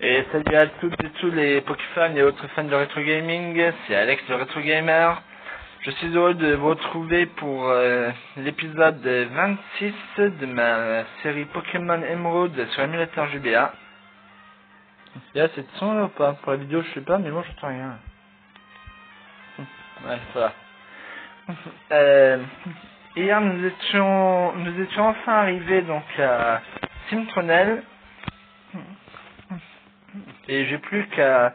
Et salut à toutes et tous les Pokéfans et autres fans de rétro gaming, c'est Alex de Retro Gamer. Je suis heureux de vous retrouver pour l'épisode 26 de ma série Pokémon Emerald sur émulateur GBA. Et là, c'est de son là ou pas? Pour la vidéo, je sais pas, mais moi j'entends rien. Ouais, ça va. Hier, nous étions enfin arrivés donc à Simtronel. Et j'ai plus qu'à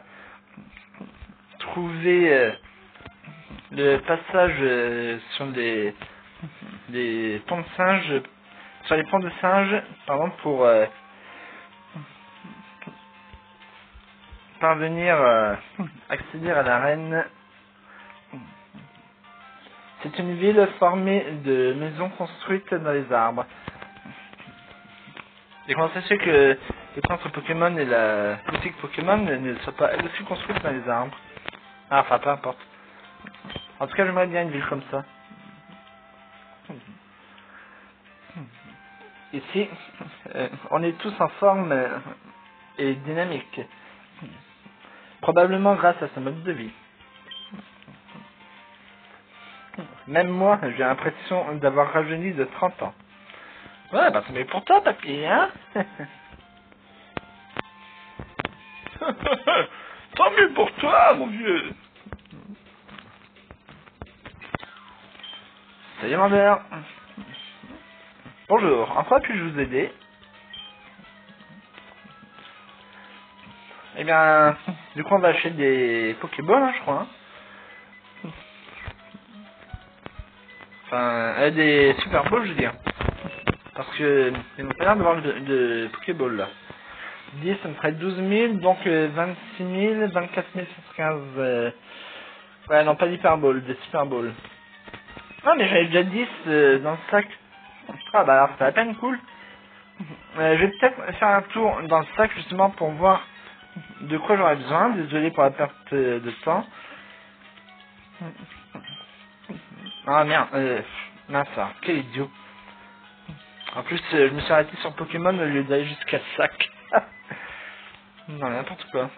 trouver le passage sur les ponts de singes, sur les ponts de singes, pardon, pour parvenir à accéder à l'arène. C'est une ville formée de maisons construites dans les arbres. Et comment ça se fait que le centre Pokémon et la boutique Pokémon ne soient pas elles aussi construites dans les arbres? Ah, enfin, peu importe. En tout cas, j'aimerais bien une ville comme ça. Ici, on est tous en forme et dynamique. Probablement grâce à ce mode de vie. Même moi, j'ai l'impression d'avoir rajeuni de 30 ans. Ouais, bah c'est mieux pour toi, papy, hein? Tant mieux pour toi, mon vieux. Salut, mon père. Bonjour, en quoi puis-je vous aider? Eh bien, du coup, on va acheter des Pokéballs, hein, je crois. Hein. Enfin, des Super Balls, je veux dire. Parce que ils n'ont pas l'air d'avoir de Pokéball, là. 10, ça me ferait 12 000, donc 26 000, 24 115... Ouais, non, pas d'Hyper Ball, des Super Balls. Non, mais j'avais déjà 10 dans le sac. Ah bah alors, c'est à peine cool. Je vais peut-être faire un tour dans le sac, justement, pour voir de quoi j'aurais besoin. Désolé pour la perte de temps. Ah merde, mince, alors, quel idiot. En plus, je me suis arrêté sur Pokémon au lieu d'aller jusqu'à le sac. Non, n'importe quoi.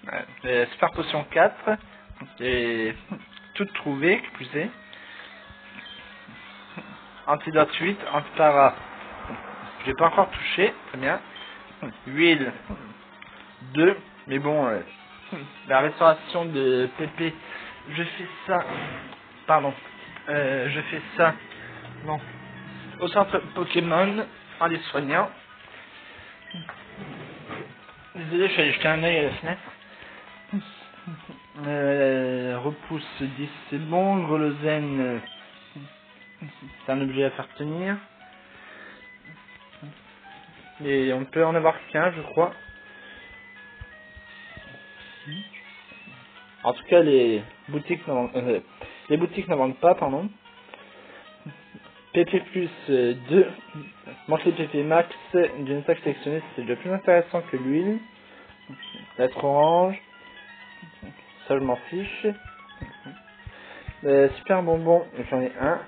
Ouais. Super Potion 4. Et toutes trouvées, qui plus est. Antidote 8, Antipara. J'ai pas encore touché, très bien. Huile 2, mais bon, la restauration de PP, je fais ça, pardon, je fais ça, bon, au centre Pokémon, en les soignant. Désolé, je suis allé jeter un œil à la fenêtre. Repousse 10, c'est bon. Grelozène, c'est un objet à faire tenir. Et on peut en avoir qu'un, je crois. En tout cas, les boutiques n'en vendent pas, pardon. PP plus 2. Monter PP max d'une sac sélectionnée, c'est déjà plus intéressant que l'huile. Lettre orange. Ça, je m'en fiche. Super bonbon, j'en ai un.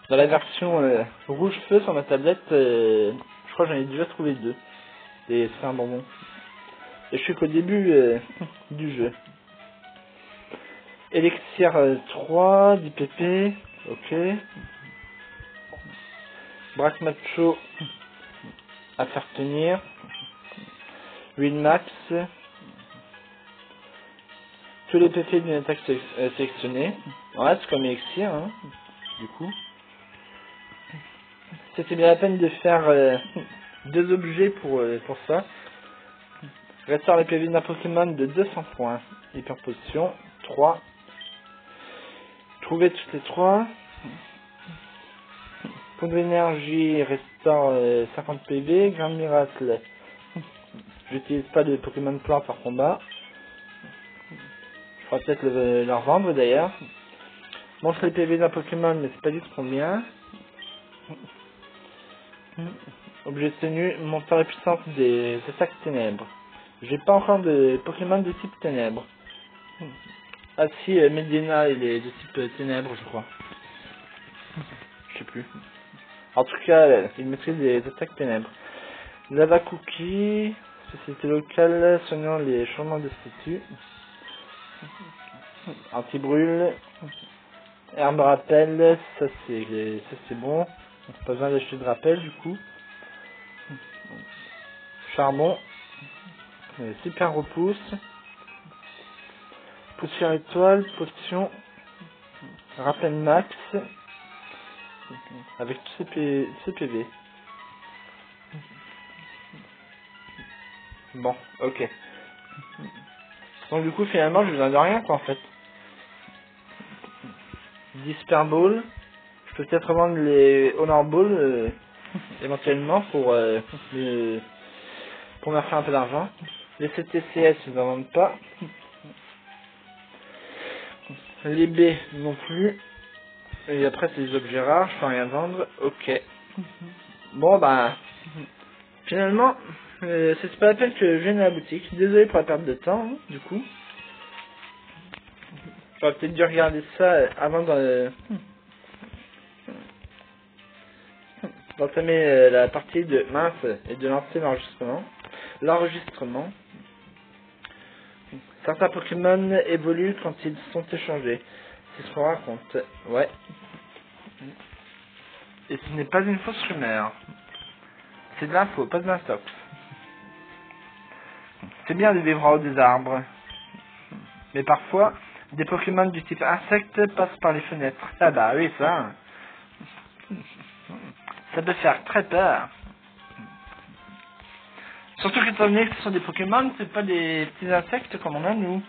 Dans la version rouge feu sur ma tablette, je crois que j'en ai déjà trouvé 2. Des super bonbons. Et je suis qu'au début du jeu. Elixir 3, d'IPP, ok. Braque macho à faire tenir. Huile max. Tous les PP d'une attaque sélectionnée. Ouais, c'est comme Elixir, hein, du coup. C'était bien la peine de faire 2 objets pour ça. Restaure les PV d'un Pokémon de 200 points. Hyper potion, 3. Trouver toutes les 3. Poudre d'énergie restaure 50 PV. Grain miracle. J'utilise pas de Pokémon plante par combat. Je pourrais peut-être leur vendre d'ailleurs. Montre les PV d'un Pokémon, mais c'est pas du tout combien. Objet tenu, montant la puissance des attaques ténèbres. J'ai pas encore de Pokémon de type ténèbres. Ah si, Medina il est de type ténèbres, je crois. Je sais plus. En tout cas, il maîtrise les attaques ténèbres. Lava Cookie, Société locale soignant les changements de statut. Anti-brûle. Herbe rappel, ça c'est bon. Pas besoin d'acheter de rappel du coup. Charbon. Super repousse. Poussière étoile, potion. Rappel max. Avec tous ces PV. Bon, ok. Donc du coup finalement j'ai besoin de rien quoi en fait. 10 Super Bowl. Je peux peut-être vendre les Honor Ball éventuellement pour me faire un peu d'argent. Les CTCS ils n'en vendent pas. Les B non plus. Et après c'est des objets rares, je peux rien vendre. Ok. Bon bah finalement c'est pas la peine que je vienne à la boutique. Désolé pour la perte de temps du coup. J'aurais peut-être dû regarder ça avant d'entamer la partie de mince et de lancer l'enregistrement. Certains Pokémon évoluent quand ils sont échangés. C'est ce qu'on raconte. Ouais. Et ce n'est pas une fausse rumeur. C'est de l'info, pas de l'instox. C'est bien de vivre en haut des arbres. Mais parfois, des Pokémon du type insecte passent par les fenêtres. Ah bah oui, ça. Ça peut faire très peur. Surtout qu'étant donné que ce sont des Pokémon, c'est pas des petits insectes comme on a nous.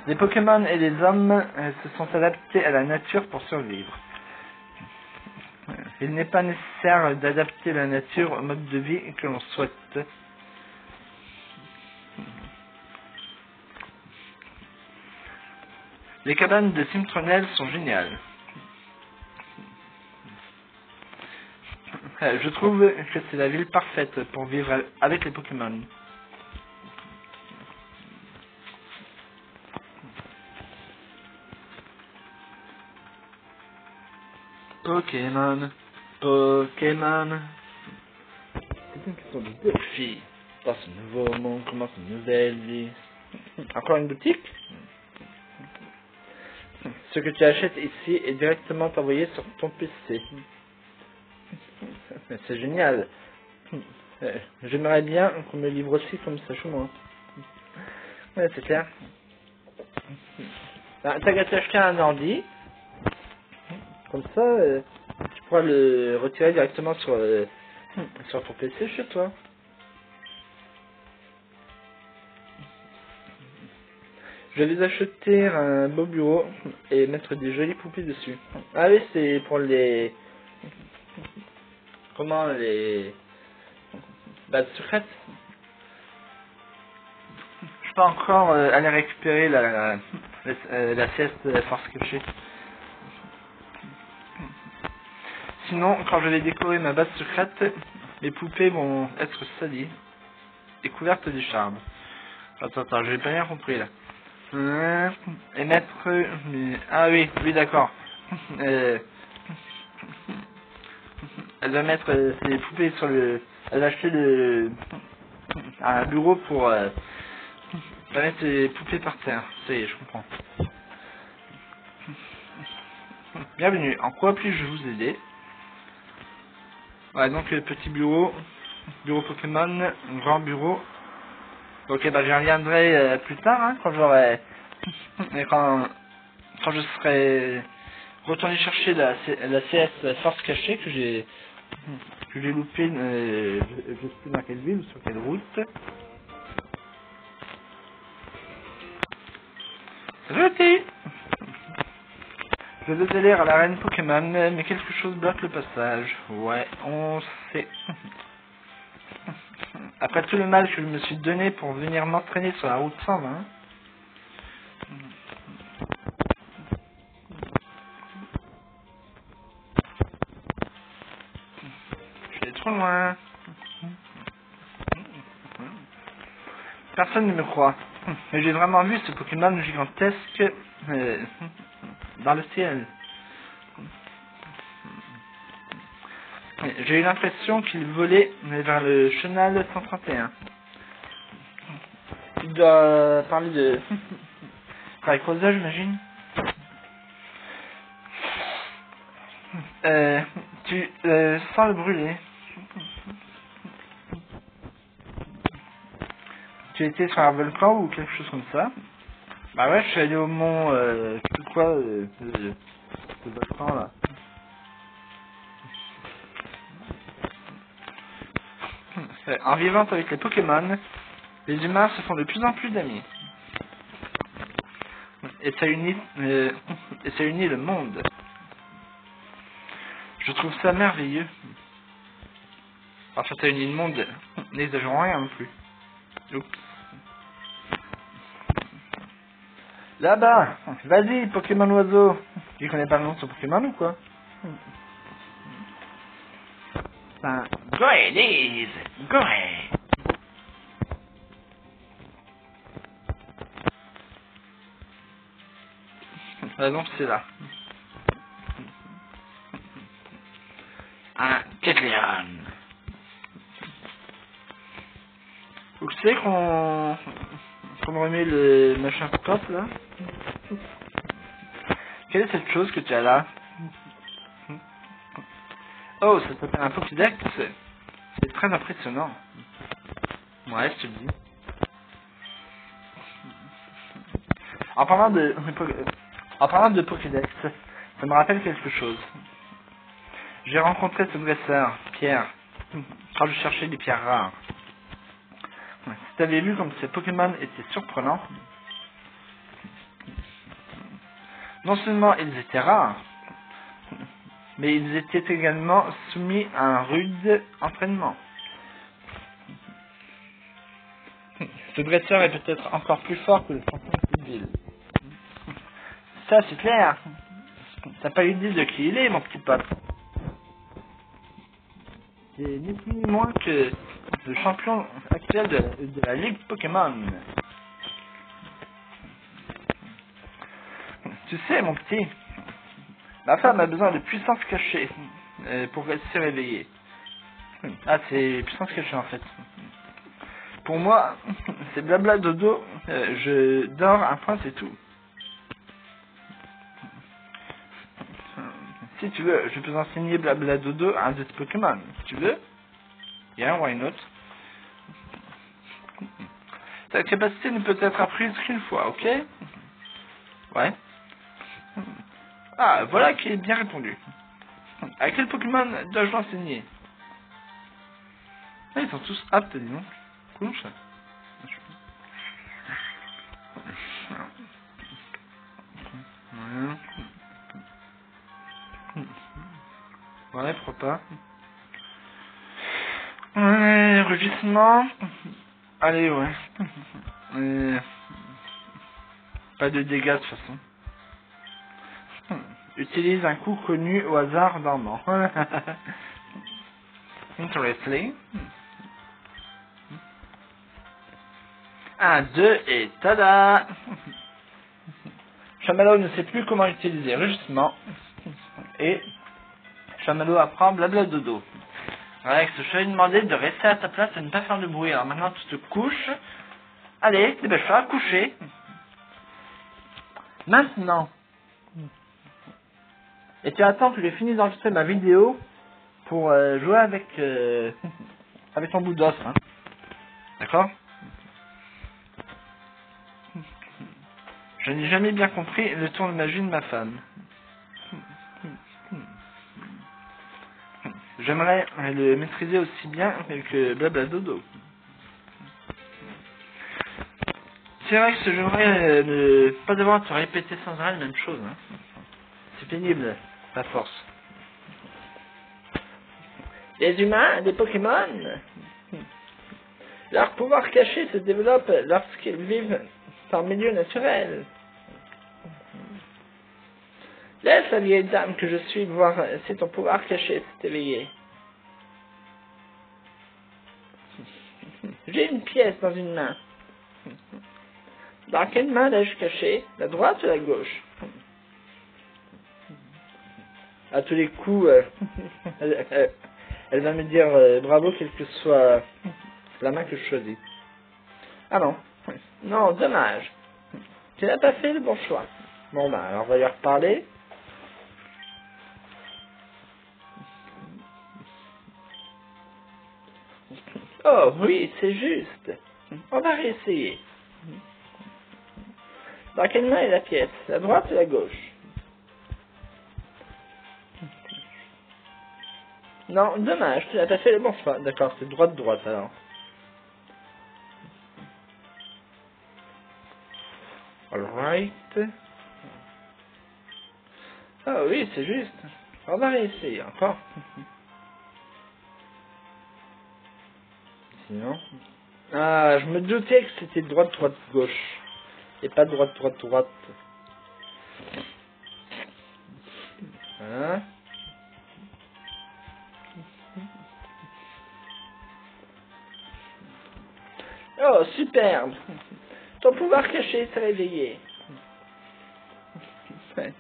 Les Pokémon et les hommes se sont adaptés à la nature pour survivre. Il n'est pas nécessaire d'adapter la nature au mode de vie que l'on souhaite. Les cabanes de Cimtronel sont géniales. Je trouve que c'est la ville parfaite pour vivre avec les Pokémon. Pokémon. C'est une question de défi. Dans ce nouveau monde commence une nouvelle vie. Encore une boutique? Ce que tu achètes ici est directement envoyé sur ton PC. C'est génial. J'aimerais bien qu'on me livre aussi comme ça chez moi. Ouais, c'est clair. T'as qu'à t'acheter un ordi. Comme ça, tu pourras le retirer directement sur ton PC chez toi. Je vais acheter un beau bureau et mettre des jolies poupées dessus. Ah oui, c'est pour les... Comment les... Bah, secrètes. Je peux encore aller récupérer la sieste force cachée. Sinon, quand je vais décorer ma base secrète, les poupées vont être salies et couvertes de charme. Attends, j'ai pas rien compris là. Et mettre... Ah oui, d'accord. Elle va mettre ses poupées sur le... Elle va acheter un bureau pour mettre ses poupées par terre. Ça y est, je comprends. Bienvenue. En quoi puis-je vous aider? Ouais, donc petit bureau Pokémon, grand bureau. Ok, bah j'y reviendrai plus tard, hein, quand j'aurai... quand je serai retourné chercher la CS Force Cachée que j'ai loupé, je sais plus dans quelle ville ou sur quelle route. Jeté. Je devais aller à l'arène Pokémon, mais quelque chose bloque le passage. Ouais, on sait. Après tout le mal que je me suis donné pour venir m'entraîner sur la route 120, je suis trop loin. Personne ne me croit. Mais j'ai vraiment vu ce Pokémon gigantesque dans le ciel. J'ai eu l'impression qu'il volait vers le chenal 131. Tu dois parler de... Rayquaza, j'imagine. Tu sens le brûler. Tu étais sur un volcan ou quelque chose comme ça? Bah ouais, je suis allé au mont... je sais plus quoi, ce volcan là. En vivant avec les Pokémon, les humains se font de plus en plus d'amis. Et ça unit le monde. Je trouve ça merveilleux. Enfin, ça unit le monde. N'exagérons rien non plus. Oups. Là-bas, vas-y, Pokémon oiseau. Tu connais pas le nom de son Pokémon ou quoi? Ben, go ahead, Liz. Go ahead. Ah non, c'est là. Un Kecleon. Vous savez qu'on remet le machin pop là? Quelle est cette chose que tu as là? Oh, ça s'appelle un Pokédex. C'est très impressionnant. Ouais, je te le dis. En parlant de Pokédex, ça me rappelle quelque chose. J'ai rencontré ce dresseur, Pierre, quand je cherchais des pierres rares. Si tu avais vu comme ces Pokémon étaient surprenants, non seulement ils étaient rares, mais ils étaient également soumis à un rude entraînement. Ce dresseur est peut-être encore plus fort que le champion de ville. Ça, c'est clair. T'as pas idée de qui il est, mon petit pote. C'est ni plus ni moins que le champion actuel de la Ligue Pokémon. Tu sais, mon petit, la femme a besoin de puissance cachée pour se réveiller. Ah, c'est puissance cachée en fait. Pour moi, c'est blabla dodo, je dors un point, c'est tout. Si tu veux, je peux enseigner blabla dodo à un de tes Pokémon. Si tu veux, yeah, why not? Ta capacité ne peut être apprise qu'une fois, ok? Ouais. Ah, voilà qui est bien répondu. À quel Pokémon dois-je l'enseigner? Ah, ils sont tous aptes, dis donc. Cool, ça. Ouais, pourquoi pas. Ouais, rugissement. Allez, ouais. Pas de dégâts de toute façon. Utilise un coup connu au hasard dormant. Interesting. 1, 2 et tada. Chamallow ne sait plus comment utiliser rugissement. Et Chamallow apprend blabla dodo. Alex, je t'avais demandé de rester à ta place et de ne pas faire de bruit. Alors maintenant tu te couches. Allez, dépêche-toi, coucher. Maintenant. Et tu attends que j'ai fini d'enregistrer ma vidéo pour jouer avec ton bout d'os. Hein. D'accord? Je n'ai jamais bien compris le tour de magie de ma femme. J'aimerais le maîtriser aussi bien que blabla dodo. C'est vrai que j'aimerais ne pas devoir te répéter sans arrêt la même chose. Hein. C'est pénible, la force. Les humains, les Pokémon, leur pouvoir caché se développe lorsqu'ils vivent par milieu naturel. Laisse la vieille dame que je suis voir si ton pouvoir caché s'est éveillé. J'ai une pièce dans une main. Dans quelle main l'ai-je caché? La droite ou la gauche? À tous les coups, Elle va me dire bravo quelle que soit la main que je choisis. Ah non. Non, dommage. Tu n'as pas fait le bon choix. Bon bah alors on va lui reparler. Oh oui, c'est juste. On va réessayer. Dans quelle main est la pièce? La droite ou la gauche? Non, dommage, tu n'as pas fait le bon choix. D'accord, c'est droite alors. Alright. Ah oui, c'est juste. On va réessayer encore. Sinon. Ah, je me doutais que c'était droite, gauche. Et pas droite. Hein? Oh, superbe! Ton pouvoir caché s'est réveillé.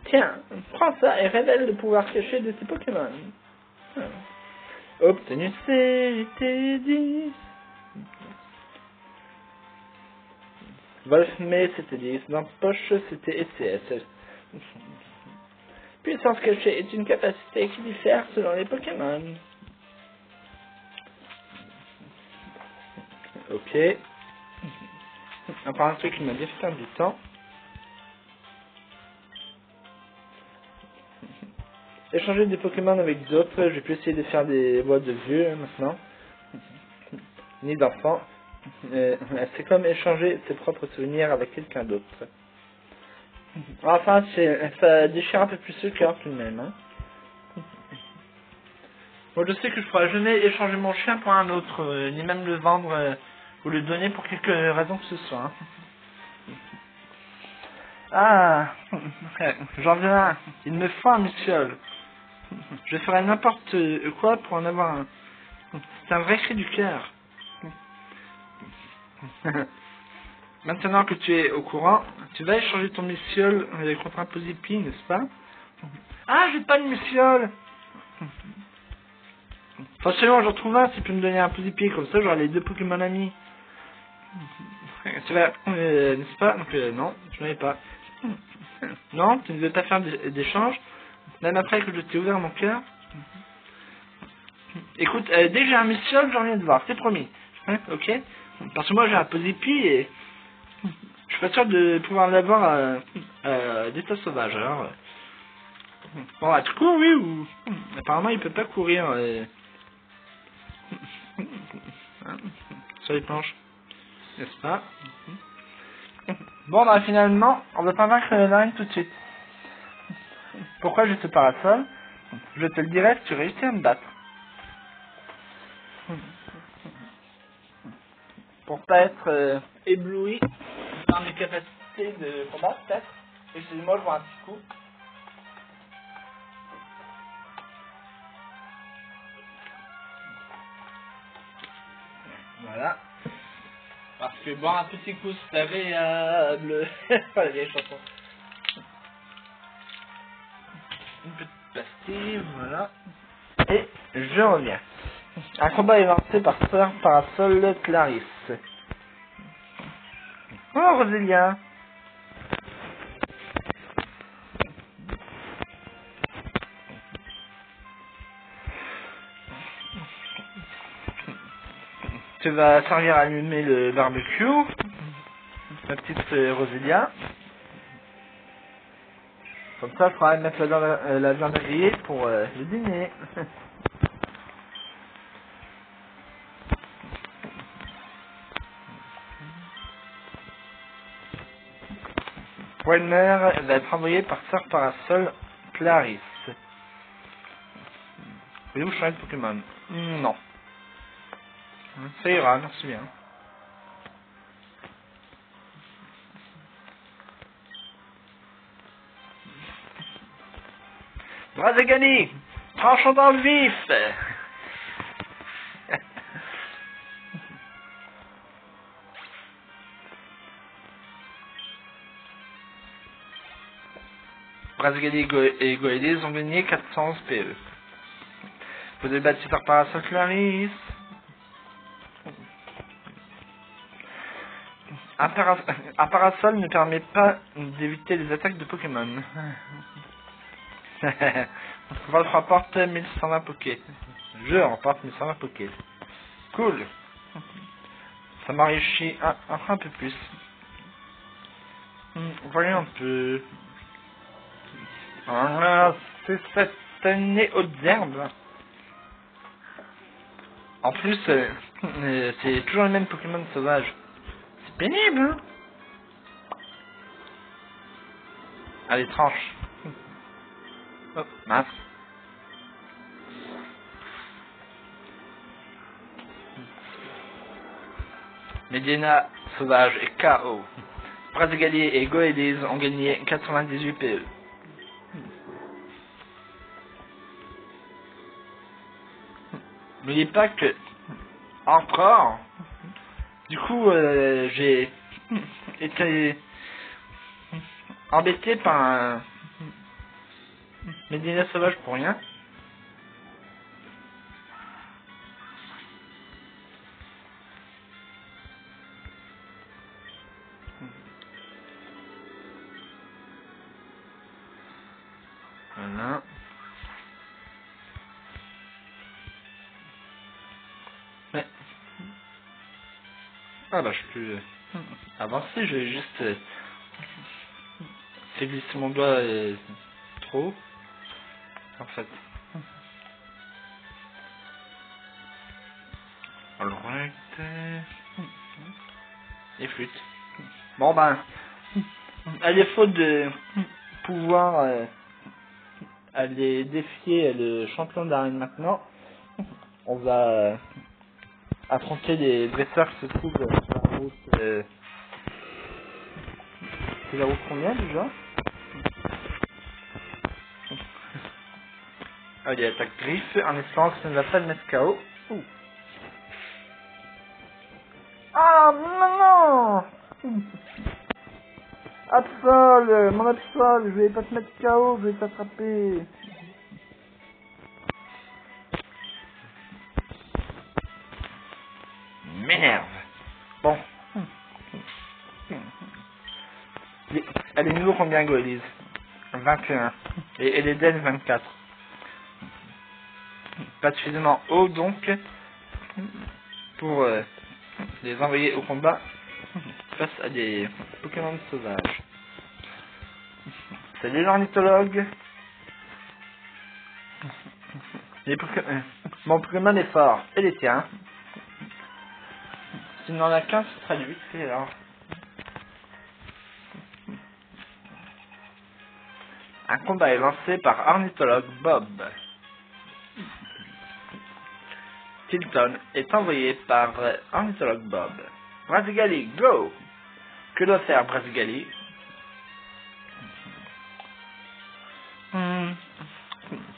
Tiens, prends ça et révèle le pouvoir caché de tes Pokémon. Obtenu CT10. Wolfmé c'était 10. Dans poche c'était ECS. Puissance cachée est une capacité qui diffère selon les Pokémon. Ok. Encore un truc qui m'a bien fait perdre du temps. Échanger des Pokémon avec d'autres. Je vais plus essayer de faire des voix de vieux maintenant. Ni d'enfants. C'est comme échanger ses propres souvenirs avec quelqu'un d'autre. Enfin, ça déchire un peu plus le cœur tout de même. Hein. Moi, je sais que je pourrais jamais échanger mon chien pour un autre, ni même le vendre ou le donner pour quelque raison que ce soit. Hein. Ah, j'en viens. Il me faut un mutuel. Je ferai n'importe quoi pour en avoir un. C'est un vrai cri du cœur. Maintenant que tu es au courant, tu vas échanger ton mutuel contre un Posipi, n'est-ce pas? Ah, j'ai pas de mutuel. Forcément, j'en trouve un si tu peux me donner un Posipi, comme ça j'aurai les deux Pokémon amis. Tu vas, n'est-ce pas? Donc, non, tu n'en avais pas. Non, tu ne veux pas faire d'échange, même après que je t'ai ouvert mon cœur. Écoute, dès que j'ai un mission, j'en viens de voir, c'est promis. Hein, ok? Parce que moi j'ai un Posipi et je suis pas sûr de pouvoir l'avoir d'état sauvage. Alors, bon, à tout court, oui, ou apparemment il peut pas courir hein, sur les planches, n'est-ce pas? Bon, bah finalement, on va pas vaincre la reine tout de suite. Pourquoi je te parasol? Je te le dirai si tu réussis à me battre. Pour pas être ébloui par mes capacités de combat, peut-être. Excusez-moi, je vois un petit coup. Voilà. Parce que boire un petit coup, c'est agréable. Pas la vieille chanson. Une petite pastille, voilà. Et je reviens. Un combat est lancé par Sœur Parasol Clarisse. Oh, Rosélia. Tu vas servir à allumer le barbecue, ma petite Rosélia. Comme ça, je pourrai mettre la viande grillée pour le dîner. Walmer va être envoyé par Sœur Parasol Clarisse. Voulez-vous changer de Pokémon? Non. Ça ira, merci bien. Brazagani, tranchons dans le vif. Brazagani et Goédé ont gagné 411 PE. Vous avez battu par Parasol Clarisse. Un parasol ne permet pas d'éviter les attaques de Pokémon. Votre rapporte 1120 Poké. Je remporte 1120 Poké. Cool. Ça m'a réussi un peu plus. Voyons un peu. Ah, c'est cette année haute d'herbe. En plus, c'est toujours le même Pokémon sauvage. C'est pénible, hein. Allez, tranche. Hop, mince. Medina sauvage et KO. Brazigalier et Goélise ont gagné 98 PE. N'oubliez pas que, encore, du coup, j'ai été embêté par un Medina sauvage pour rien. Voilà. Mais... Ah bah je peux avancer, je vais juste fait glisser mon doigt trop en fait. Alright. Et flûte. Bon ben, à défaut de pouvoir aller défier le champion d'arène maintenant, on va affronter les dresseurs qui se trouvent sur la route. C'est la route combien déjà? Allez, attaque griffe, en espérant que ça ne va pas le mettre KO. Ouh. Ah non, non. Absol, mon Absol, je vais pas te mettre KO, je vais t'attraper. M'énerve. Bon. Elle est nouveau combien Goélise? 21. Et Eden 24. Pas suffisamment haut donc pour les envoyer au combat face à des Pokémon sauvages. Salut l'ornithologue. Mon Pokémon est fort. Et les tiens. S'il n'en a qu'un, ce sera lui. Et alors un combat est lancé par ornithologue Bob. Tilton est envoyé par ornithologue Bob. Brasigali, go! Que doit faire Brasigali?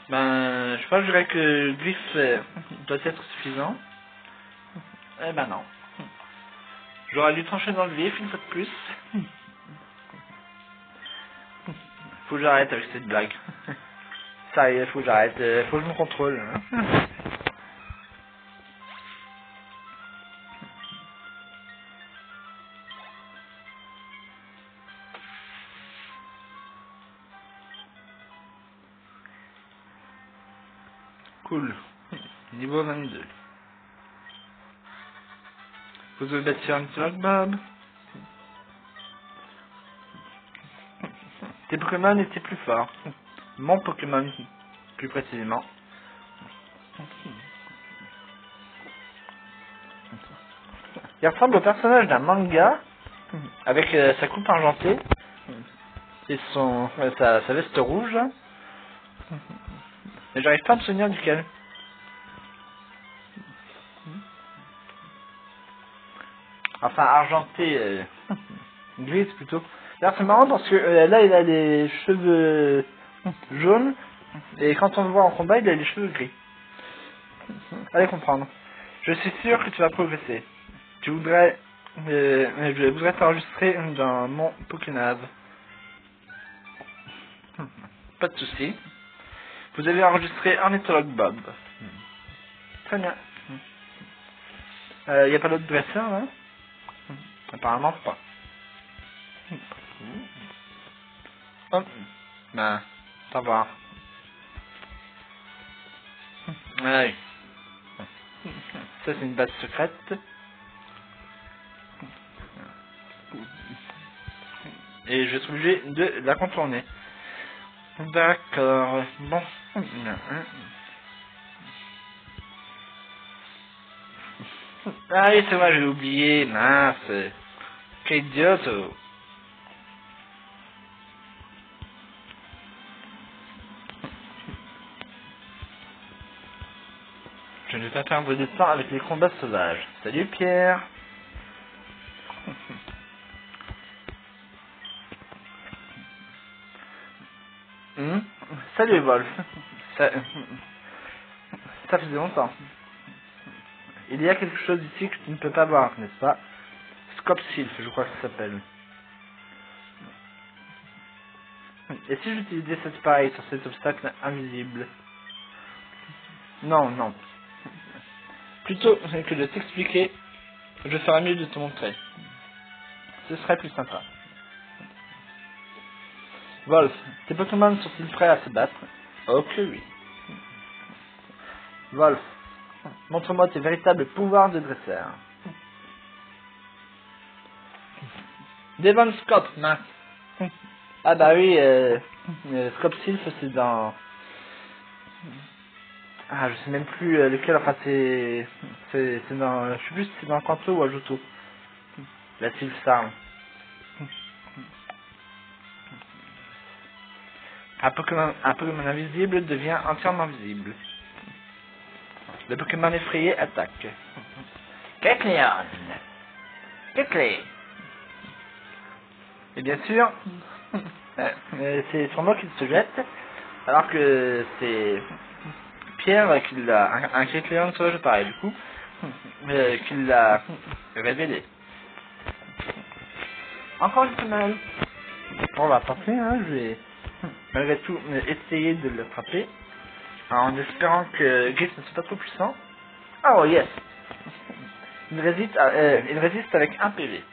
Ben, je crois que je dirais que Glyph doit être suffisant. Eh ben non. J'aurais dû trancher dans le vif une fois de plus. Faut que j'arrête avec cette blague. Ça y est, faut que j'arrête, faut que je me contrôle. Hein. Cool. Niveau 22. Vous avez battu un petit Bob. Tes Pokémon étaient plus forts. Mon Pokémon, plus précisément. Il ressemble au personnage d'un manga, avec sa coupe argentée, et sa veste rouge. Mais j'arrive pas à me souvenir duquel. Enfin, argenté, grise plutôt. D'ailleurs, c'est marrant parce que là, il a les cheveux jaunes, et quand on le voit en combat, il a les cheveux gris. Allez comprendre. Je suis sûr que tu vas progresser. Je voudrais t'enregistrer dans mon Pokénave. Pas de soucis. Vous avez enregistré Ornithologue Bob. Très bien. Y a pas d'autre dresseur là? Apparemment pas. Hop. Ben, ça va. Ouais. Ça c'est une base secrète. Et je suis obligé de la contourner. D'accord. Bon. Ah oui, c'est vrai, j'ai oublié. Mince. Quel idiote. Je ne vais pas perdre de temps avec les combats sauvages. Salut Pierre. Salut Wolf. Ça faisait longtemps. Il y a quelque chose ici que tu ne peux pas voir, n'est-ce pas? Scope Sylph, je crois que ça s'appelle. Et si j'utilisais cet appareil sur cet obstacle invisible? Non, non. Plutôt que de t'expliquer, je ferais mieux de te montrer. Ce serait plus sympa. Wolf, tes Pokémon sont-ils prêts à se battre? Oh que oui. Wolf, montre-moi tes véritables pouvoirs de dresseur. Devon Scope, mince. Ah bah oui, Scope Sylph c'est dans... Ah je sais même plus lequel, enfin c'est dans... Je sais plus si c'est dans Kanto ou Ajoto. La Sylph Sarm. Un Pokémon invisible devient entièrement visible. Le Pokémon effrayé attaque. Kecleon. Kecleon. Et bien sûr, c'est sur moi qu'il se jette, alors que c'est Pierre qui l'a, un Kecleon sauvage pareil du coup, qui l'a révélé. Encore une femelle. On va tenter, hein, je vais malgré tout essayer de l'attraper, en espérant que Gris ne soit pas trop puissant. Oh yes. Il résiste avec un PV.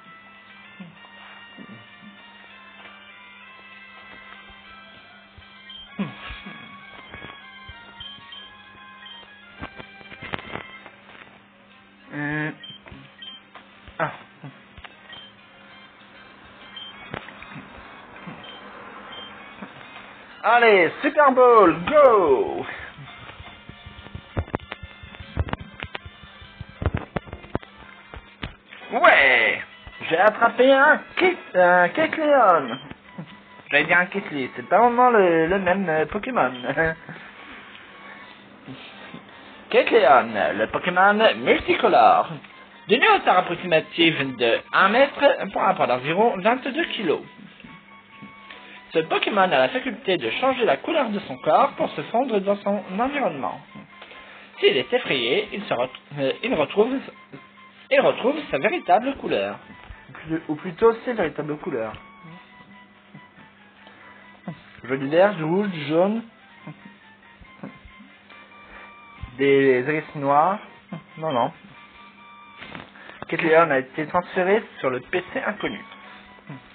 Ah. Allez, Super Bowl, go! Ouais! J'ai attrapé un Kecleon! J'allais dire un Kecleon, c'est pas vraiment le même Pokémon. Kecleon, le Pokémon multicolore. D'une hauteur approximative de 1 mètre pour un poids d'environ 22 kg. Ce Pokémon a la faculté de changer la couleur de son corps pour se fondre dans son environnement. S'il est effrayé, il retrouve sa véritable couleur. Ou plutôt ses véritables couleurs. Joli vert, du rouge, du jaune, des iris noirs. Non. Kecleon a été transféré sur le PC inconnu.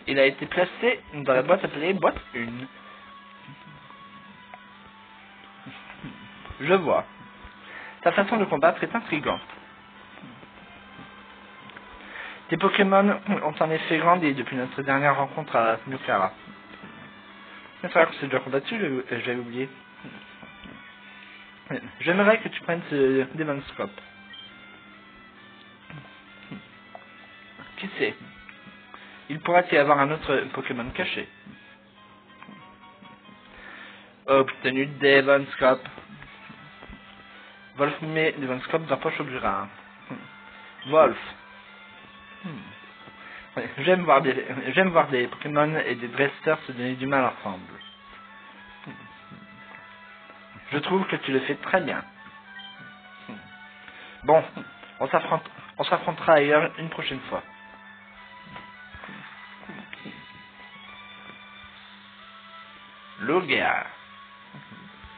Il a été placé dans la boîte appelée boîte 1. Je vois. Ta façon de combattre est intrigante. Tes Pokémon ont en effet grandi depuis notre dernière rencontre à Nukara. C'est vrai que c'est déjà combattu, j'avais oublié. J'aimerais que tu prennes ce Devon Scope. Qui sait? Il pourrait y avoir un autre Pokémon caché. Obtenu Devon Scope. Wolf met Devon Scope dans poche au burin. Wolf. J'aime voir des Pokémon et des dresseurs se donner du mal ensemble. Je trouve que tu le fais très bien. Bon, on s'affrontera ailleurs une prochaine fois. Logia.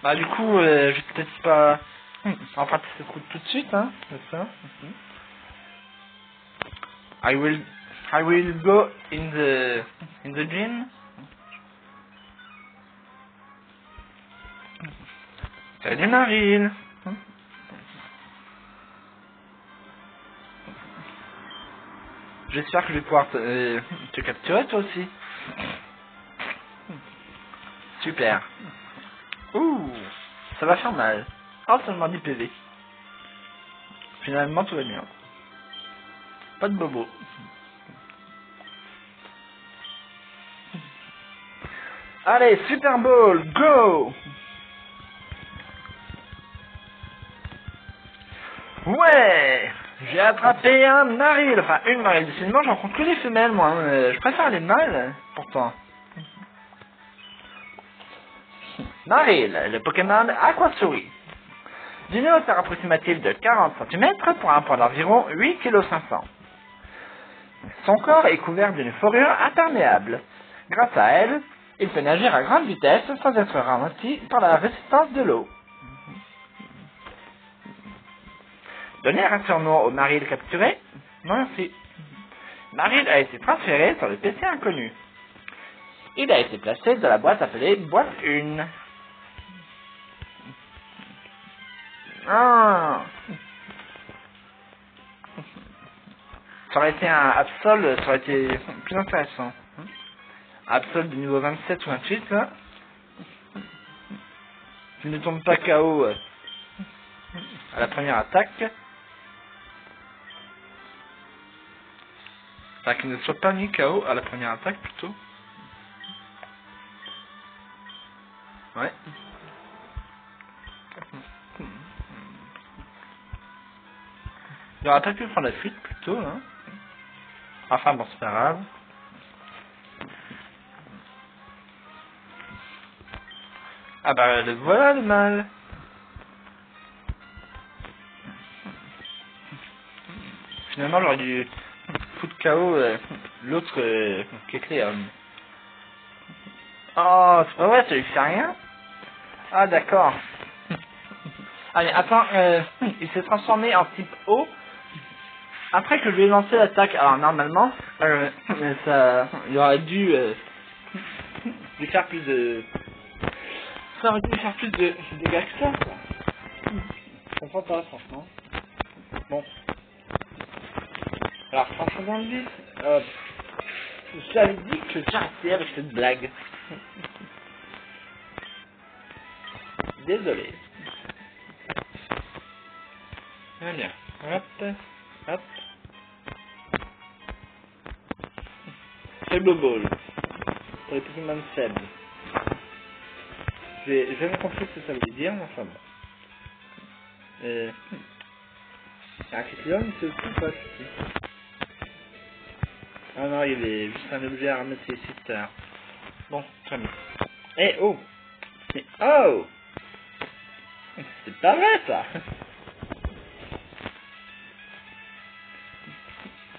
Bah du coup, je vais peut-être pas On va pratiquer ce coup tout de suite, hein, c'est ça. I will go in the gym. Salut Marine. J'espère que je vais pouvoir te capturer toi aussi. Super. Ouh, ça va faire mal. Oh, seulement 10 PV. Finalement, tout va bien. Pas de bobo. Allez, Super Bowl, go! Ouais! J'ai attrapé un Marill, enfin une Marill. Décidément, j'en compte que les femelles, moi. Je préfère les mâles, pourtant. Marill, le Pokémon Aquasouris. D'une hauteur approximative de 40 cm pour un poids d'environ 8,5 kg. Son corps est couvert d'une fourrure imperméable. Grâce à elle, il peut nager à grande vitesse sans être ralenti par la résistance de l'eau. Donner un surnom au Marill capturé? Non merci. Marill a été transféré sur le PC inconnu. Il a été placé dans la boîte appelée boîte 1. Ah. Ça aurait été un Absol, ça aurait été plus intéressant. Absol de niveau 27 ou 28, là. Tu ne tombes pas KO à la première attaque. Enfin, qu'il ne soit pas mis KO à la première attaque, plutôt. Ouais. Il aurait pas pu prendre la fuite, plutôt, hein. Enfin, bon, c'est pas grave. Ah bah, le voilà, le mal. Finalement, j'aurais dû foutre KO l'autre Kecleon. Oh, c'est pas vrai, ça lui fait rien. Ah, d'accord. Ah, mais attends, il s'est transformé en type O après que je lui ai lancé l'attaque. Alors, normalement, ça, il aurait dû lui faire plus de... Ça aurait dû lui faire plus de dégâts que ça, quoi. Je comprends pas, franchement. Bon. Alors, franchement, dans le vif, je t'avais dit que j'arrêtais avec cette blague. Désolé. Allez, hop, hop. Faible ball. Pour les Pokémon faibles. J'ai jamais compris ce que ça voulait dire, mais enfin bon. Un Kecleon, c'est aussi pas ici. Ah non, il est juste un objet à ramasser ici tout à l'heure. Bon, très bien. Eh, oh! Mais, oh! C'est pas vrai, ça!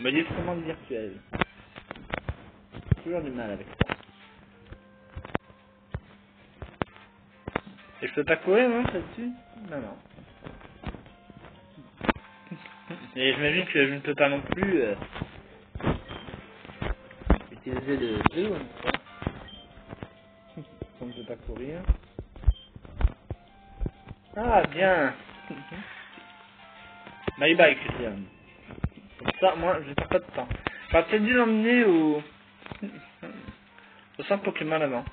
Me dit commande virtuelle. J'ai toujours du mal avec ça. Et je peux pas courir, non, là-dessus? Non, non. Et j'imagine que je ne peux pas non plus utiliser le jeu, quoi. On ne peut pas courir. Ah, bien. Bye bye, Christian. Comme ça, moi, je perds pas de temps. J'aurais peut-être dû l'emmener au centre Pokémon avant.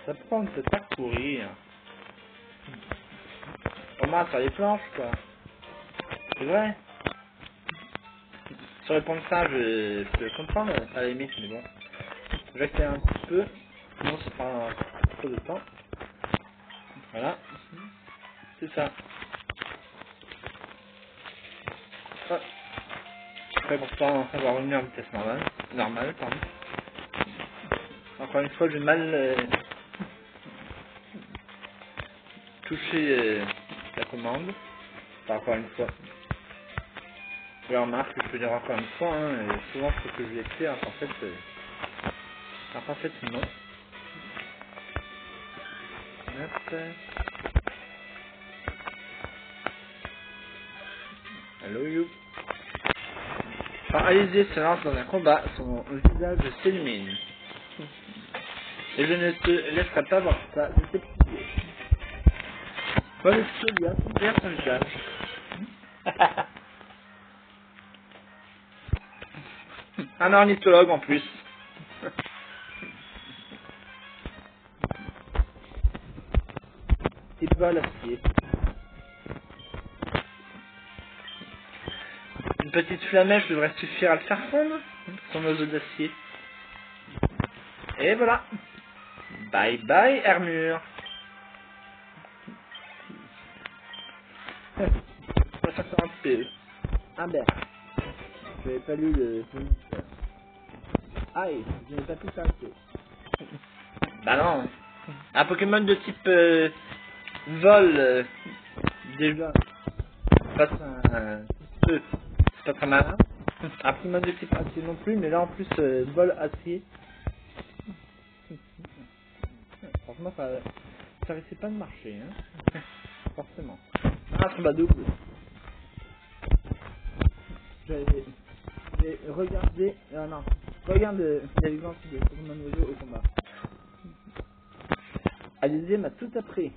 Ça prend, on ne peut pas courir. Au moins sur les planches, quoi. C'est vrai. Sur les points de ça, je peux comprendre, à la limite, mais bon. Je vais accélérer un petit peu, sinon ça prend trop de temps. Voilà. C'est ça. Hop. Après, pourtant, on va revenir en vitesse normale. Normale, pardon. Encore une fois, j'ai mal touché la commande. Enfin, encore une fois. Je remarque que je peux dire encore une fois, hein, et souvent ce que je vais faire, en fait, sera pas fait sinon. Hop. Hello you. Quand Alizé se lance dans un combat, son visage s'illumine. Et je ne te laisserai pas voir ça de tes petits yeux. Quoi le Solia vers son visage. Un ornithologue en plus. Petite balle acier. Une petite flamèche devrait suffire à le faire fondre. Son oiseau d'acier. Et voilà. Bye bye armure. 60 PE. Un berre. Je n'avais pas lu le ministère. Aïe, je n'ai pas pu s'arrêter. Bah non. Un Pokémon de type vol, déjà, passe un peu, c'est pas très malin. Un Pokémon de type acier non plus, mais là en plus, vol acier. Franchement, ça risquait pas de marcher, hein. Forcément. Un Troubadour. J'ai regardé, non, regarde l'exemple de Pokémon Oiseau au combat. Alizé m'a tout appris.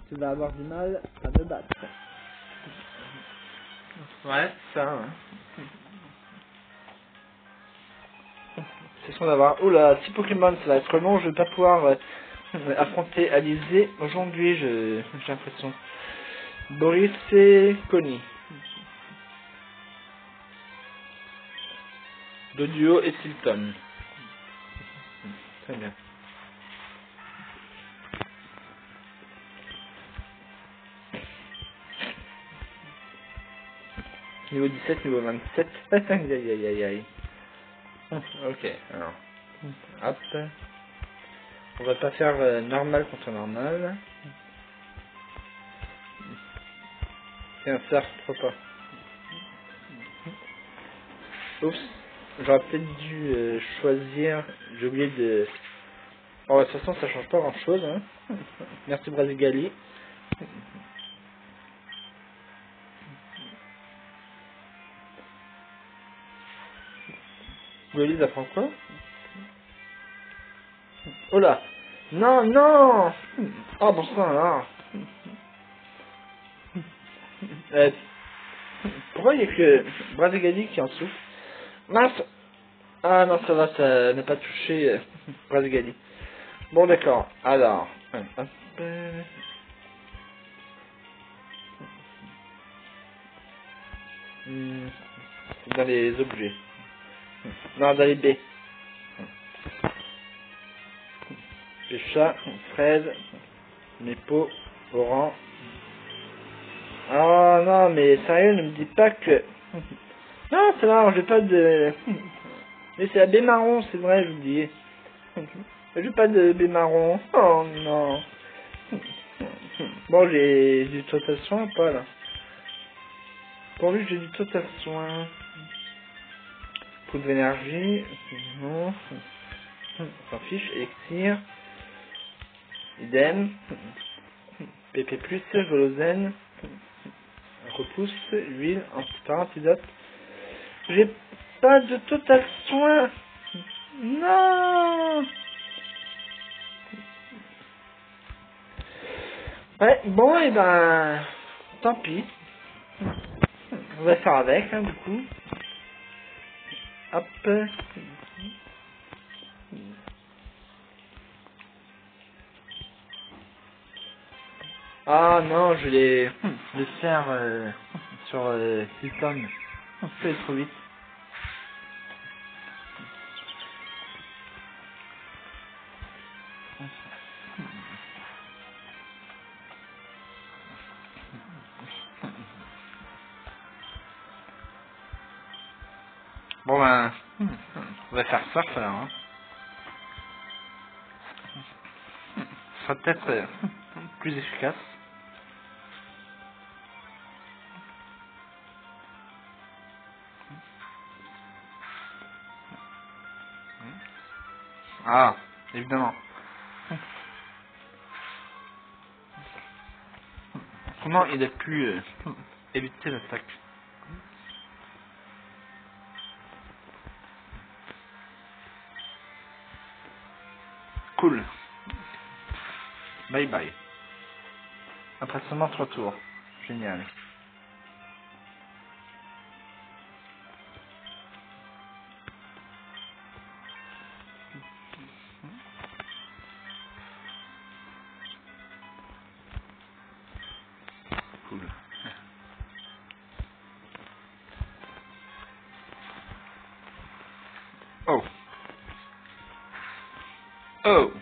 Tu vas avoir du mal à me battre. Ouais, ça. Hein. C'est sûr d'avoir. Oula, 6 Pokémon, ça va être long. Je vais pas pouvoir affronter Alizé aujourd'hui. J'ai l'impression. Boris et Connie. Doduo et Tilton. Très bien. Niveau 17, niveau 27. Aïe aïe aïe aïe aïe. Ok, alors. Hop. On va pas faire normal contre normal. Tiens, ça, trop pas. Oups. J'aurais peut-être dû choisir. J'ai oublié de. Oh, de toute façon, ça change pas grand chose. Hein. Merci Brasigali. Golise apprend quoi? Oh là! Non, non! Oh bon sang alors! Pourquoi il n'y a que Brasigali qui en souffre? Mince! Ah non, ça va, ça n'a pas touché Brasigali. Bon d'accord, alors. Hop. Dans les objets. Non, dans les B. Les chats, Fred, Nepo, Oran. Oh non, mais sérieux, ne me dis pas que... Non, c'est marrant, j'ai pas de... Mais c'est la B marron, c'est vrai, j'ai oublié. J'ai pas de B marron. Oh non. Bon, j'ai du total soin, pas là. Pourvu que j'ai du total soin. Poudre d'énergie. Non. On s'en fiche. Elixir. Idem. PP+, Volozène. Repousse. Huile. Antidote. J'ai pas de total soin. Non. Ouais, bon, et ben... Tant pis. On va faire avec, hein, du coup. Hop. Ah non, je vais le faire sur Hilton. On fait trop vite. Bon ben, on va faire surf alors. Hein. Ce sera peut-être plus efficace. Ah, évidemment. Comment il a pu éviter l'attaque? Cool. Bye bye. Après seulement 3 tours. Génial. Cool. Oh. Oh.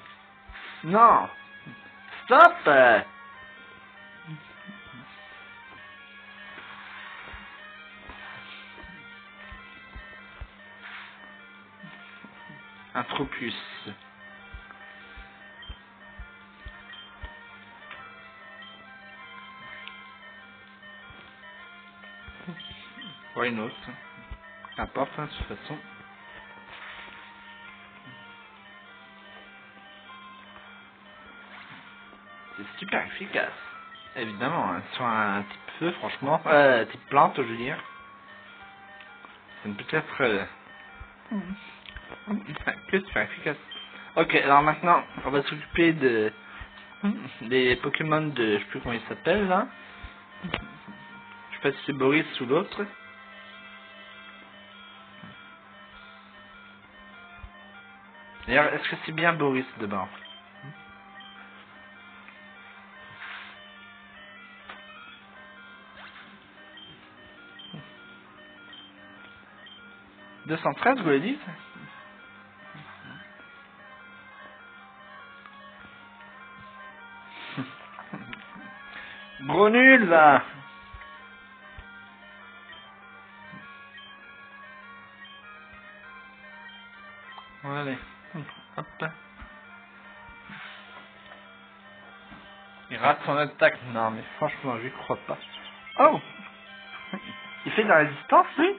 Non. Stop. Atropus. Why not? Qu'importe, hein, de toute façon. C'est super efficace. Évidemment, hein, sur un type feu, franchement. Type plante, je veux dire. Ça ne peut être que super efficace. Ok, alors maintenant, on va s'occuper des Pokémon de... Je sais plus comment ils s'appellent, là. Je sais pas si c'est Boris ou l'autre. D'ailleurs, est-ce que c'est bien Boris d'abord? « 213, vous l'avez dit? Gros nul, là! Allez. Hop. Il rate son attaque. Non, mais franchement, je crois pas. Oh! Il fait de la résistance, lui?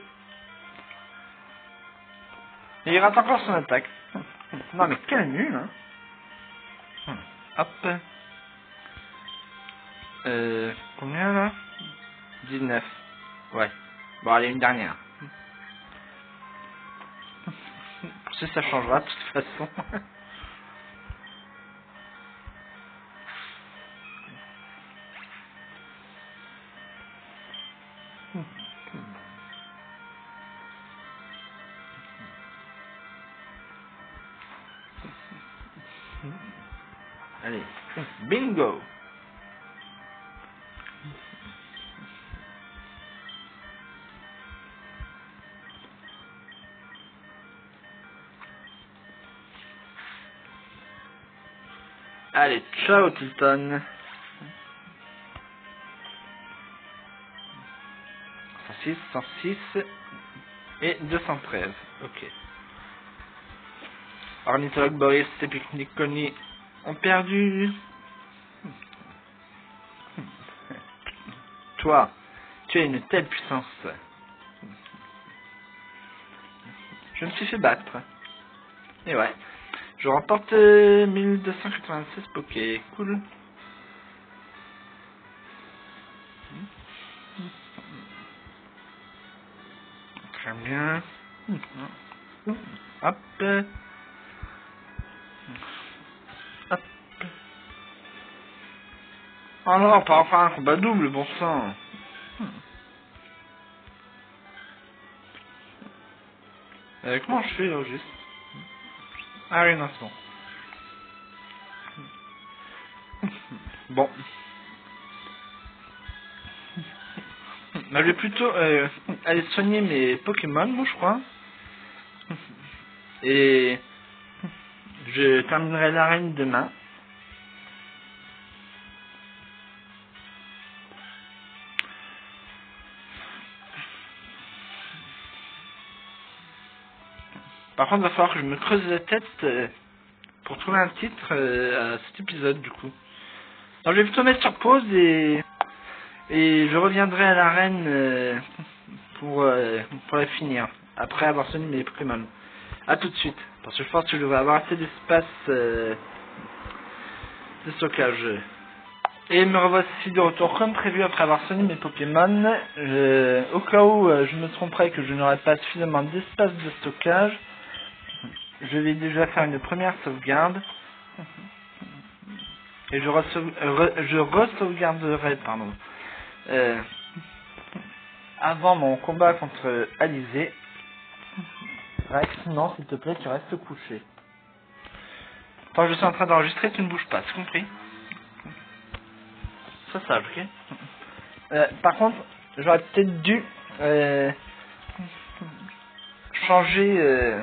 Et il rate encore son attaque. Non, mais quel nul, hein? Hop. Combien, là? 19. Ouais. Bon, allez, une dernière. Si ça changera, de toute façon. Allez. Bingo! Allez, ciao Tilton. 106, 106 et 213. Ok. Ornithologue Boris et Picnic Connie ont perdu. Toi, tu as une telle puissance. Je me suis fait battre. Et ouais. Je remporte 1296 Poké. Cool. Très bien. Hop. Hop. Oh non, pas enfin un combat double, bon sang. Comment je fais là, juste? Ah oui, non, c'est bon. Bon. Bah, je vais plutôt aller soigner mes Pokémon, moi, je crois. Et je terminerai l'arène demain. Par contre, il va falloir que je me creuse la tête pour trouver un titre à cet épisode, du coup. Alors, je vais plutôt mettre sur pause et je reviendrai à l'arène pour la finir, après avoir soigné mes Pokémon. À tout de suite. Parce que je pense que je vais avoir assez d'espace de stockage. Et me revoici de retour comme prévu après avoir soigné mes Pokémon. Au cas où je me tromperais que je n'aurais pas suffisamment d'espace de stockage, je vais déjà faire une première sauvegarde. Et je re-sauvegarderai, pardon, avant mon combat contre Alizé. Rex, non, s'il te plaît, tu restes couché. Quand je suis en train d'enregistrer, tu ne bouges pas, c'est compris? Sois sage, ok? Par contre, j'aurais peut-être dû changer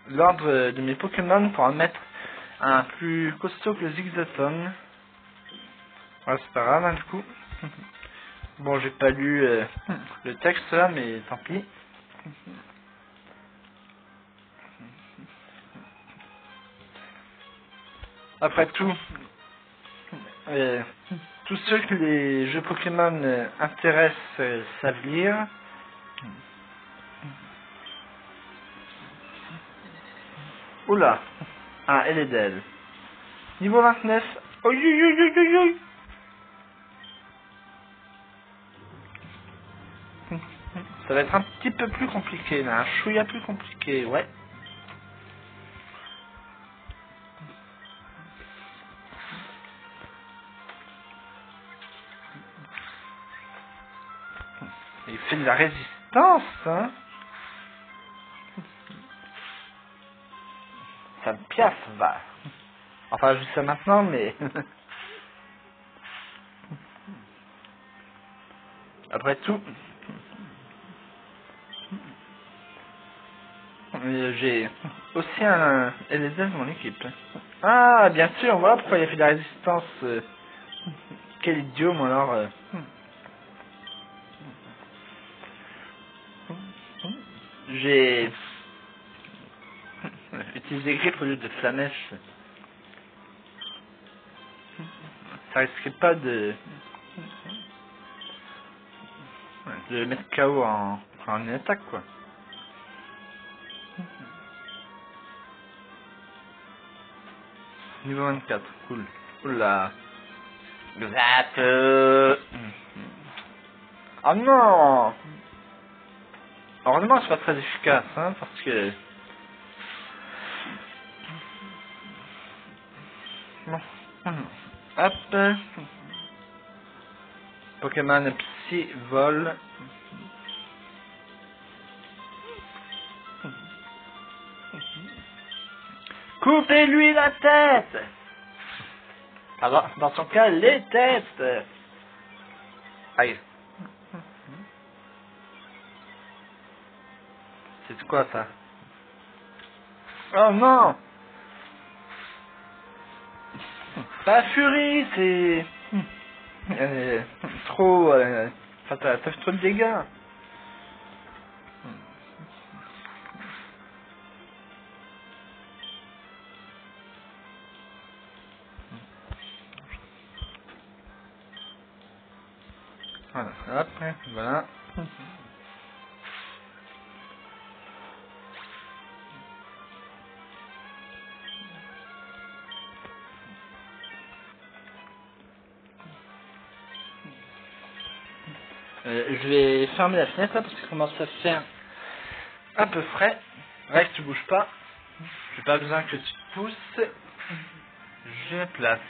l'ordre de mes Pokémon pour en mettre un plus costaud que le Zigzaton. Ouais, c'est pas grave, hein, du coup. Bon, j'ai pas lu le texte là, mais tant pis. Après tout, tous ceux que les jeux Pokémon intéressent savent lire. Oula, ah, elle est d'elle. Niveau 29. Oi, oi, oi, oi, oi, oi. Ça va être un petit peu plus compliqué là, un chouïa plus compliqué, ouais. Il fait de la résistance, hein. Ça me piaffe, va. Enfin, je dis ça maintenant, mais... Après tout... j'ai aussi un LSD dans mon équipe. Ah, bien sûr, voilà pourquoi il a fait de la résistance. Quel idiot, moi, alors... J'ai... utilisé griffe au lieu de flamèche. Ça risquait pas de mettre KO en une attaque, quoi. Niveau 24, cool. Oula. Zap. Oh non. Heureusement, c'est pas très efficace, hein, parce que... Bon. Hop. Pokémon Psy Vol. Coupez-lui la tête. Alors, dans son cas, les têtes. Aïe. C'est quoi ça? Oh non. Pas Furie, c'est... trop... ça fait trop de dégâts. Voilà, hop, voilà. Je vais fermer la fenêtre là parce qu'il commence à faire un peu frais. Reste, tu bouges pas. J'ai pas besoin que tu te pousses. Je place.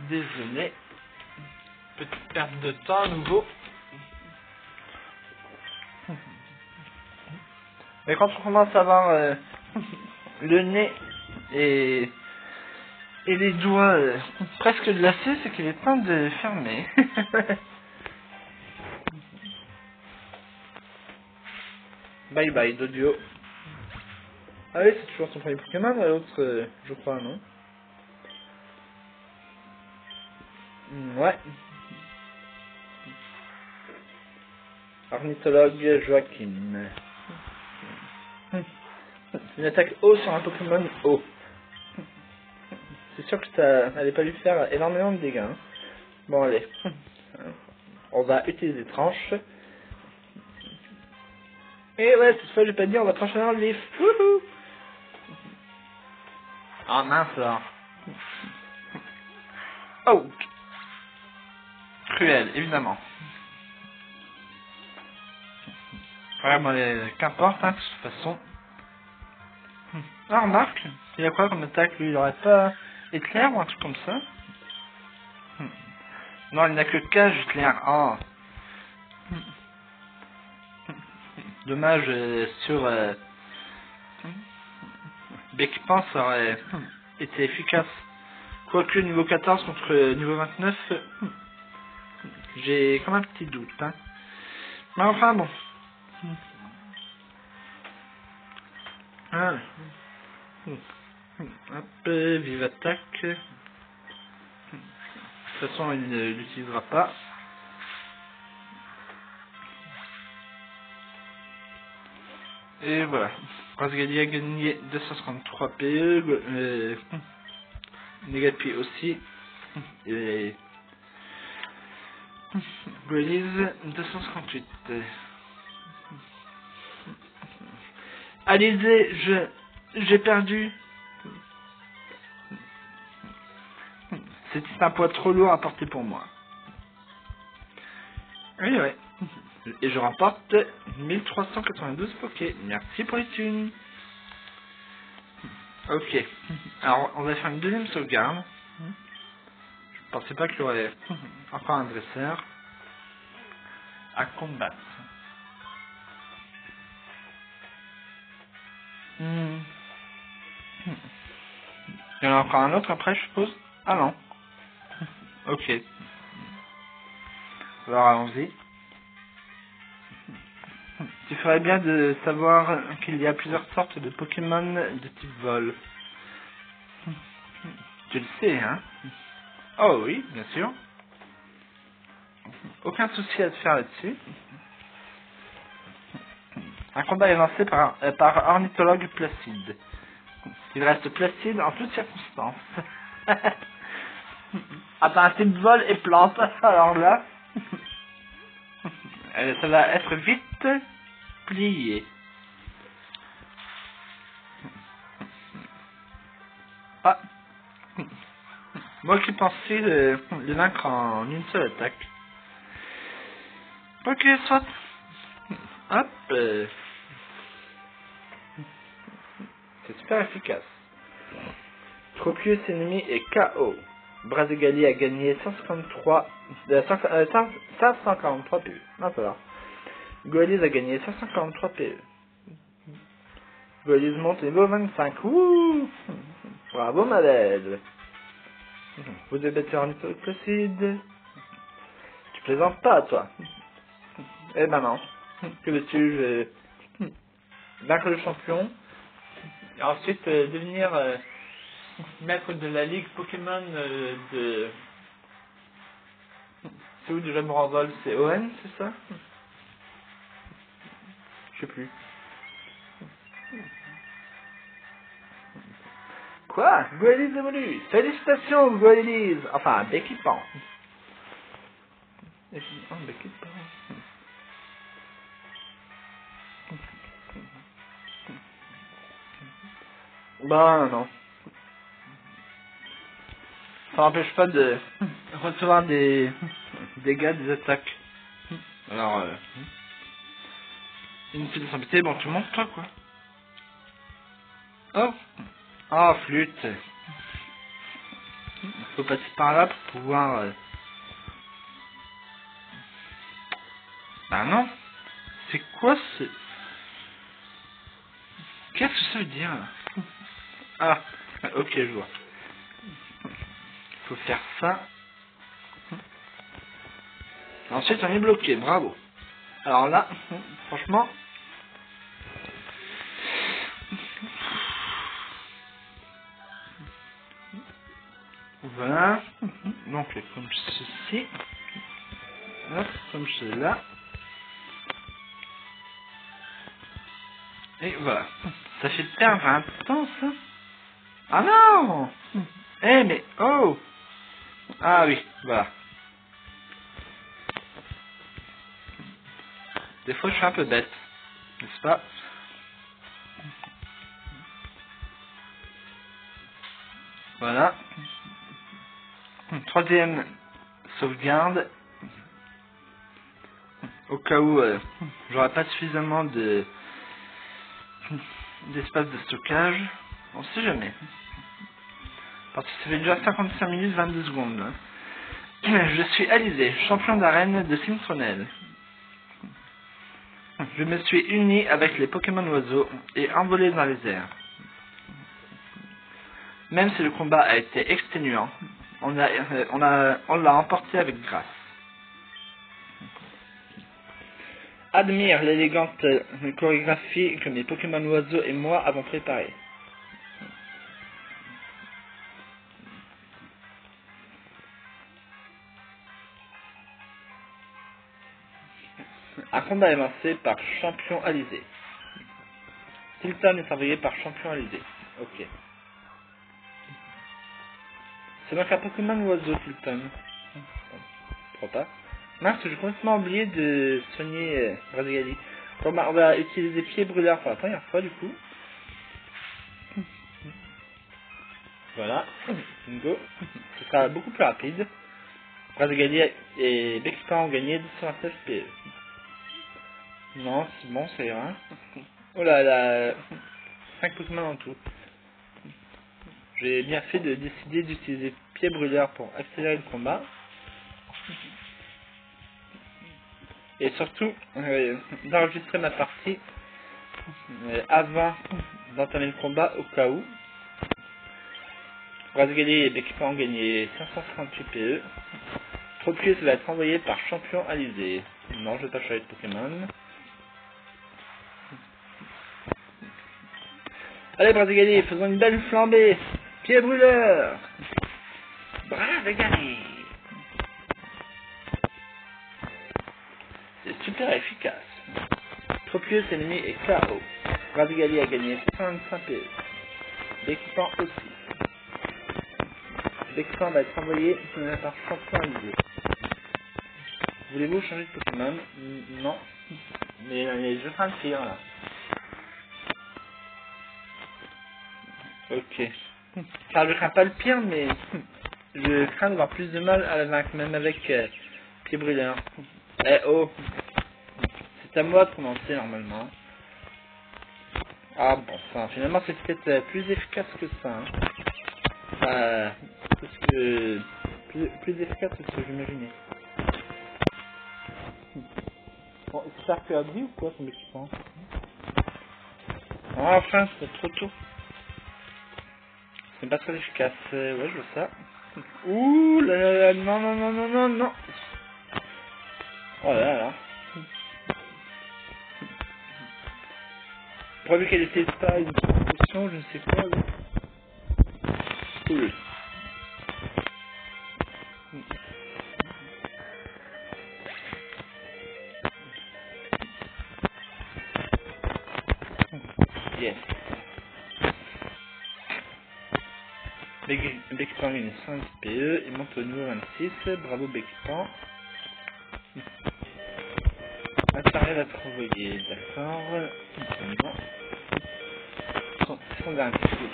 Désolé. Petite perte de temps à nouveau. Mais quand on commence à avoir le nez et les doigts presque glacés, c'est qu'il est temps de fermer. Bye bye Dodio. Ah oui, c'est toujours son premier Pokémon, l'autre, je crois, non? Ouais. Ornithologue Joachim. Une attaque haut sur un Pokémon haut. C'est sûr que ça n'allait pas lui faire énormément de dégâts. Hein. Bon, allez. On va utiliser tranche. Et ouais, cette fois, j'ai pas dit, on va trancher dans le vif. Wouhou. Oh mince alors. Oh. Cruel, évidemment. Ouais, bon, qu'importe, hein, de toute façon. Ah, remarque, il y a quoi comme attaque, lui? Il aurait pas éclair ou un truc comme ça? Non, il n'a que cage, éclair. Oh. Dommage, sur l'équipement, ça aurait été efficace. Quoique niveau 14 contre niveau 29, j'ai quand même un petit doute. Hein. Mais enfin bon. Ah. Hop, vive attaque. De toute façon, il ne l'utilisera pas. Et voilà. Razgali a gagné 253 PE. Negapi aussi. Et Goliz 258. Alizé, j'ai perdu. C'était un poids trop lourd à porter pour moi. Oui, ouais. Et je remporte 1392 Poké. Merci pour les thunes. Ok. Alors, on va faire une deuxième sauvegarde. Je pensais pas qu'il y aurait encore un dresseur à combattre. Il y en a encore un autre après, je suppose. Ah non. Ok. Alors allons-y. Tu ferais bien de savoir qu'il y a plusieurs sortes de Pokémon de type vol. Tu le sais, hein? Oh oui, bien sûr. Aucun souci à te faire là-dessus. Un combat est lancé par ornithologue Placide. Il reste placide en toutes circonstances. Attends, un type vol et plante. Alors là, ça va être vite plié. Ah. Moi qui pensais le vaincre en une seule attaque. Ok, soit. Hop. C'est super efficace. Tropius ennemi est KO. Brazigali a gagné 143 PE. Ah, voilà. Goliz a gagné 543 PE. Goliz monte niveau 25. Ouh. Bravo ma belle. Vous avez battu Ornithologue Placide. Tu plaisantes pas toi. Eh ben non. Que veux-tu, je vaincre le champion. Et ensuite devenir maître de la ligue Pokémon de... C'est où déjà Moranvol? C'est ON, c'est ça? Je sais plus. Quoi? Goliz évolue. Félicitations Goliz. Enfin, Béquipant. Béquipant. Bah non. Ça n'empêche pas de recevoir des dégâts des attaques. Alors, inutile de s'embêter, bon tu montes toi quoi. Oh. Oh flûte. Faut passer par là pour pouvoir... Bah non. C'est quoi ce... Qu'est-ce que ça veut dire là? Ah, ok je vois. Faut faire ça. Ensuite on est bloqué, bravo. Alors là, franchement... Voilà. Donc comme ceci. Hop, comme cela. Et voilà. Ça fait perdre un temps ça. Ah non. Eh mais oh. Ah oui, voilà. Des fois je suis un peu bête. N'est-ce pas? pas. Voilà. Troisième sauvegarde. Au cas où j'aurais pas suffisamment d'espace de stockage. On sait jamais. Parce que ça fait déjà 55 minutes 22 secondes. Là. Je suis Alizé, champion d'arène de Simpsonnel. Je me suis uni avec les Pokémon oiseaux et envolé dans les airs. Même si le combat a été exténuant, on l'a emporté avec grâce. Admire l'élégante chorégraphie que mes Pokémon oiseaux et moi avons préparée. Un combat est lancé par Champion Alizé. Tilton est envoyé par Champion Alizé. Ok. C'est donc un Pokémon oiseau, Tilton. Trop pas. Mince, j'ai complètement oublié de soigner Radgali. Bon, bah, on va utiliser pied brûleur pour la première fois, du coup. Voilà. Bingo. Ce sera beaucoup plus rapide. Radgali et Bexipan ont gagné 229 PE. Non, c'est bon, ça ira. Oh là là. 5 Pokémon en tout. J'ai bien fait de décider d'utiliser pied brûleur pour accélérer le combat. Et surtout, d'enregistrer ma partie avant d'entamer le combat au cas où. Razgali et Bekipan ont gagné 538 PE. Tropius va être envoyé par Champion Alizé. Non, je vais pas changer de Pokémon. Allez Razgali, faisons une belle flambée. Pied brûleur. Razgali. C'est super efficace. Tropius ennemi est KO. Razgali a gagné 125 PE. Bekipan aussi. Bekipan va être envoyé par Champion Alizé. Voulez-vous changer de Pokémon? Non. Mais je suis en train de finir là. Ok. Car je crains pas le pire, mais je crains d'avoir plus de mal à la vaincre, même avec pied brûleur. Eh oh. C'est à moi de commencer normalement. Ah bon, enfin, finalement c'est peut-être plus efficace que ça. Hein. Parce que plus efficace que ce que j'imaginais. Bon, c'est ça que abri ou quoi son équipement? Ah, enfin, c'est trop tôt. C'est pas très efficace. Ouais, je vois ça. Ouh là là là, non, non, non, non, non, non. Oh là là. Pourvu qu'elle essaie pas une protection, je ne sais quoi. Là. Cool. Yes. Bekipan gagne 100 PE, il monte au niveau 26, bravo Bekipan. Matériel à te renvoyer, d'accord. Son dernier coup.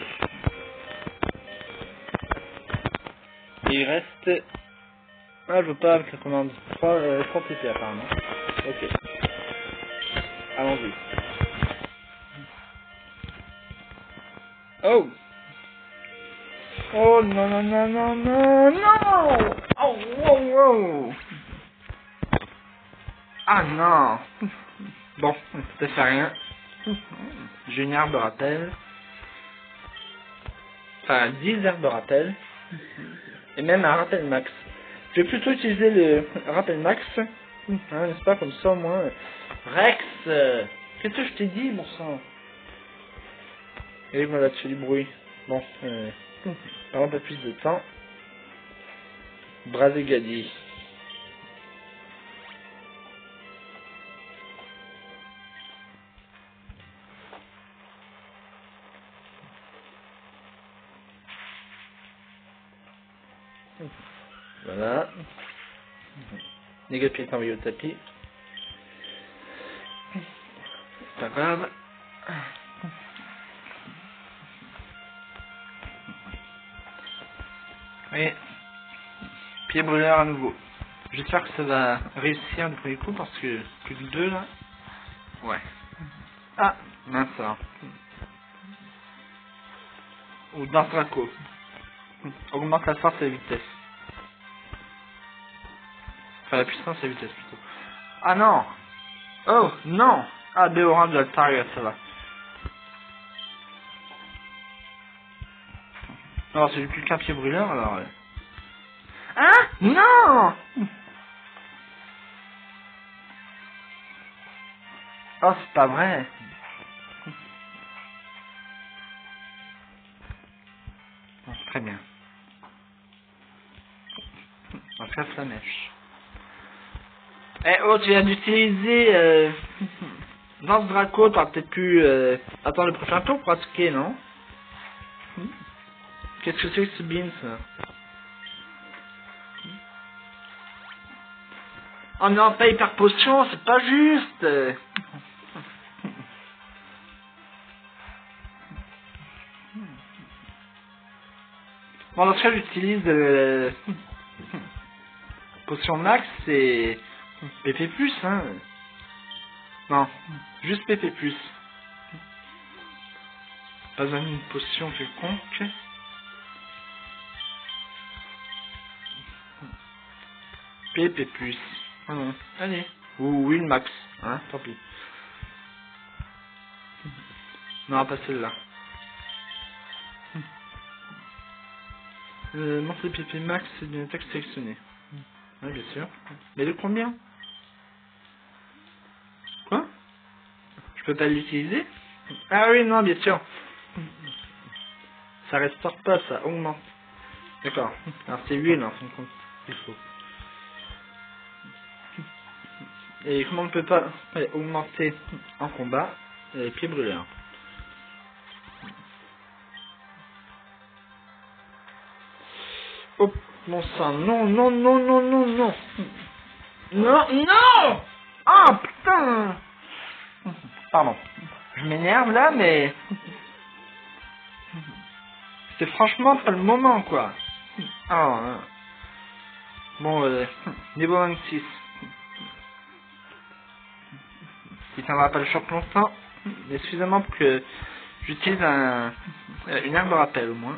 Et il reste... Ah, je veux pas avec la commande. 3 TP apparemment. Ok. Allons-y. Oh! Oh non non non non non non! Oh wow wow! Ah non! Bon, ça fait rien. J'ai une herbe de rappel. Enfin, 10 herbes de rappel. Et même un rappel max. Je vais plutôt utiliser le rappel max. Hein, n'est-ce pas, comme ça au moins. Rex! Qu'est-ce que je t'ai dit, mon sang? Et voilà, tu fais du bruit. Bon, par un peu plus de temps. Brazegadi. Voilà. Négapier est envoyé au tapis. pas grave. Et pied brûleur à nouveau. J'espère que ça va réussir du premier coup parce que plus que 2 là. Ouais. Ah, mince ça. Ou dans Draco. Augmente la force et la vitesse. Enfin la puissance et la vitesse plutôt. Ah non. Oh non. Ah, déodorant de la target, ça va. Non, c'est plus qu'un pied brûleur alors. Hein? Non. Oh, c'est pas vrai. Oh, très bien. On casse la mèche. Eh oh, tu viens d'utiliser Lance Draco, t'aurais peut-être pu attendre le prochain tour pour attaquer, non? Qu'est-ce que c'est que ce bean, ça? Oh non, pas hyper potion, c'est pas juste. Bon, dans ce cas, j'utilise potion max et PP+, hein. Non, juste PP+. Pas besoin d'une potion quelconque. PP+. Ah non, allez. Ou oui, le max, hein, tant pis. Non, pas celle-là. Montre le PP max d'une attaque sélectionnée. Oui, bien sûr. Mais de combien? Quoi? Je peux pas l'utiliser? Ah oui, non, bien sûr. Ça restaure pas, ça augmente. D'accord. Alors c'est 8 là, en fin de compte. Il faut. Et comment on peut pas augmenter en combat les pieds brûleurs? Oh mon sang, non, non, non, non, non, non. Non, non. Ah putain. Pardon. Je m'énerve là, mais c'est franchement pas le moment quoi. Ah. Bon, niveau 26. Il tiendra pas le choc longtemps, mais suffisamment pour que j'utilise une arme de rappel au moins.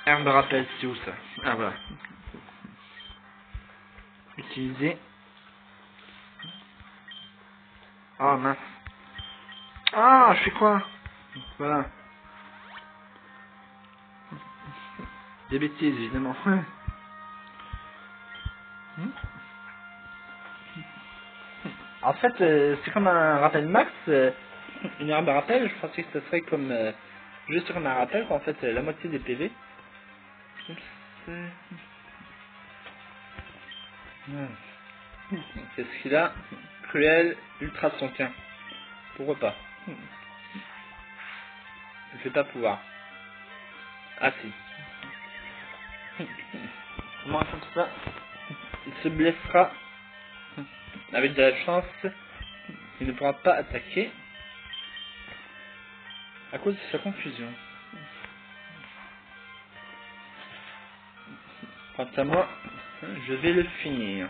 Arme de rappel, c'est où ça? Ah voilà. Utiliser. Ah mince. Ah, je fais quoi? Voilà. Des bêtises évidemment. En fait, c'est comme un rappel max. Une arme de rappel, je pensais que ce serait comme juste comme un rappel, qu'en fait la moitié des PV. Qu'est-ce qu'il a? Cruel, ultra son tiens. Pourquoi pas? Je vais pas pouvoir. Ah si. Comment comme ça? Il se blessera. Avec de la chance, il ne pourra pas attaquer à cause de sa confusion. Quant à moi, je vais le finir.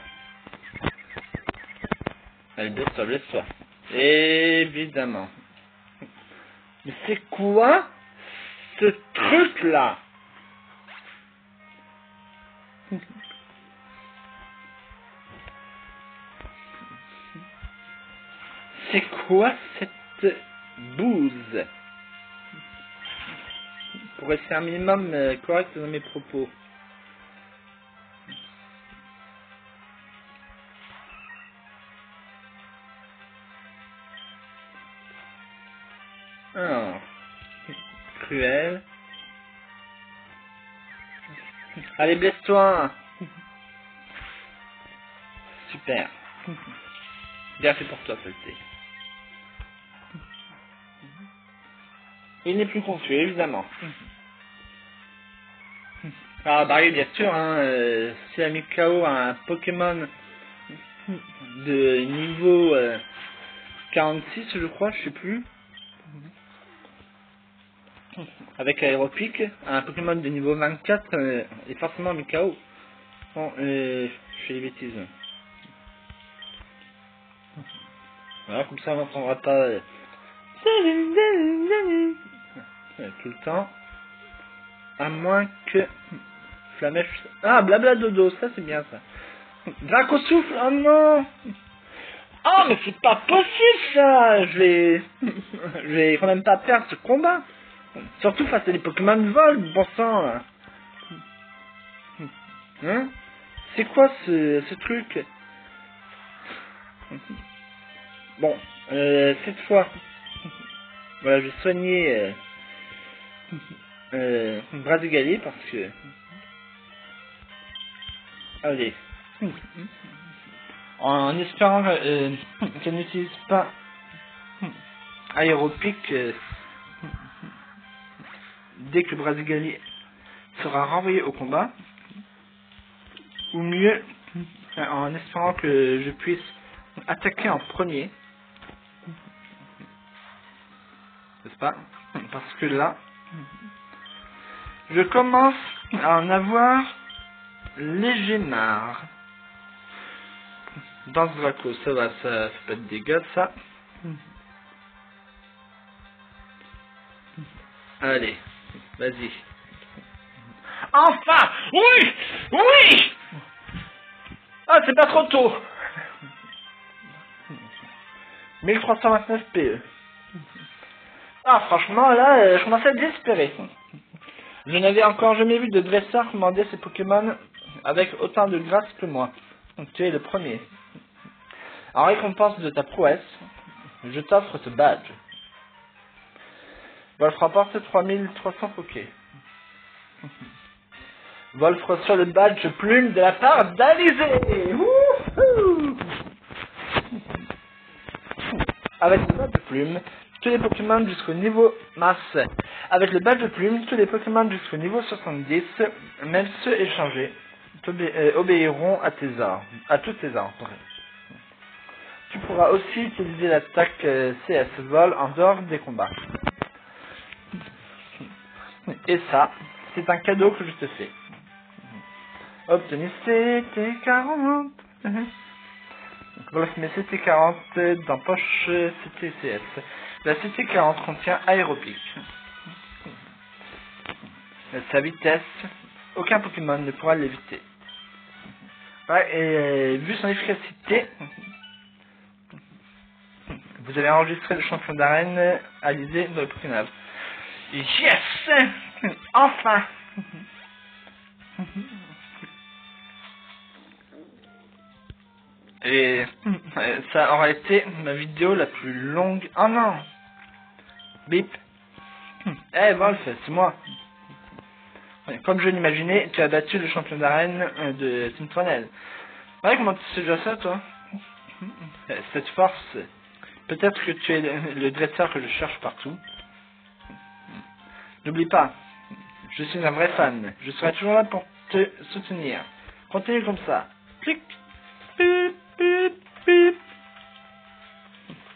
Allez, blesse-toi, blesse-toi. Évidemment. Mais c'est quoi ce truc-là? C'est quoi cette bouse? Pour rester un minimum correct dans mes propos. Alors, cruel. Allez, blesse-toi. Super. Bien fait pour toi, saleté. Il n'est plus confus, évidemment. Ah bah oui, bien sûr, hein, si la Mikao a un Pokémon de niveau 46, je crois, je sais plus, avec Aéropic, un Pokémon de niveau 24 est forcément Mikao. Bon, je fais des bêtises. Voilà, comme ça on n'entendra pas tout le temps. À moins que Flamèche... Ah, blabla dodo, ça c'est bien ça. Draco souffle, oh non. Oh mais c'est pas possible ça. Je vais quand même pas perdre ce combat. Surtout face à des Pokémon de vol, bon sang là. Hein? C'est quoi ce truc? Bon, cette fois, voilà, je vais soigner Brasigali parce que... Allez. En espérant qu'elle n'utilise pas Aéropic dès que Brasigali sera renvoyé au combat. Ou mieux, en espérant que je puisse attaquer en premier. N'est-ce pas? Parce que là, je commence à en avoir léger marre. Dans ce Draco, ça va, ça fait pas de dégâts, ça. Allez, vas-y. Enfin! Oui! Oui! Ah, c'est pas trop tôt! 1329 PE. Ah, franchement, là, je commençais à être désespéré. Je n'avais encore jamais vu de dresseur commander ses Pokémon avec autant de grâce que moi. Donc, tu es le premier. En récompense de ta prouesse, je t'offre ce badge. Wolf rapporte 3300 Poké. Wolf reçoit le badge plume de la part d'Alizé. Avec le badge plume, tous les Pokémon jusqu'au niveau masse. Avec le badge plume, tous les Pokémon jusqu'au niveau 70, même ceux échangés, obéiront à tes ordres, à tous tes ordres. Tu pourras aussi utiliser l'attaque CS Vol en dehors des combats. Et ça, c'est un cadeau que je te fais. Obtenez CT40. Wolf met CT40 dans poche CTCS. La CT40 contient Aéropic. Sa vitesse, aucun Pokémon ne pourra l'éviter. Ouais, et vu son efficacité, vous avez enregistré le champion d'arène Alizé dans le Pokénave. Yes! Enfin! Et ça aura été ma vidéo la plus longue. Oh non! Bip! Eh Wolf, c'est moi! Comme je l'imaginais, tu as battu le champion d'arène de Team Tournelle. Ouais, comment tu sais déjà ça, toi? Cette force, peut-être que tu es le dresseur que je cherche partout. N'oublie pas, je suis un vrai fan. Je serai toujours là pour te soutenir. Continue comme ça. Clic. Pip, pip, pip.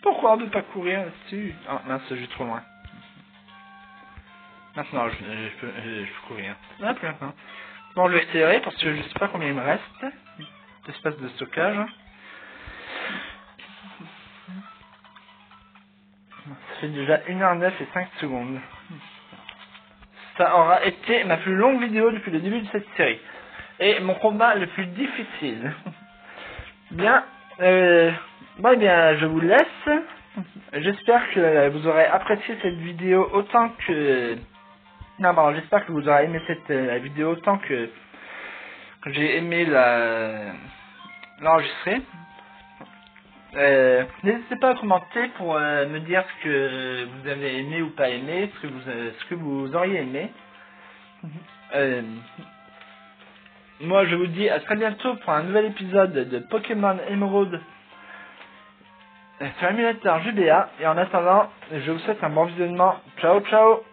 Pourquoi on ne peut pas courir là-dessus? Oh mince, je suis trop loin. Maintenant, je peux courir. Ah, plus maintenant. Bon, je vais accélérer parce que je sais pas combien il me reste d'espace de stockage. Ça fait déjà 1h09 et 5 secondes. Ça aura été ma plus longue vidéo depuis le début de cette série. Et mon combat le plus difficile. Bien, bon, eh bien, je vous laisse. J'espère que vous aurez apprécié cette vidéo autant que... Non, pardon, j'espère que vous aurez aimé cette vidéo autant que j'ai aimé l'enregistrer. N'hésitez pas à commenter pour me dire ce que vous avez aimé ou pas aimé, ce que vous auriez aimé. Moi, je vous dis à très bientôt pour un nouvel épisode de Pokémon Emerald sur l'émulateur GBA. Et en attendant, je vous souhaite un bon visionnement. Ciao, ciao!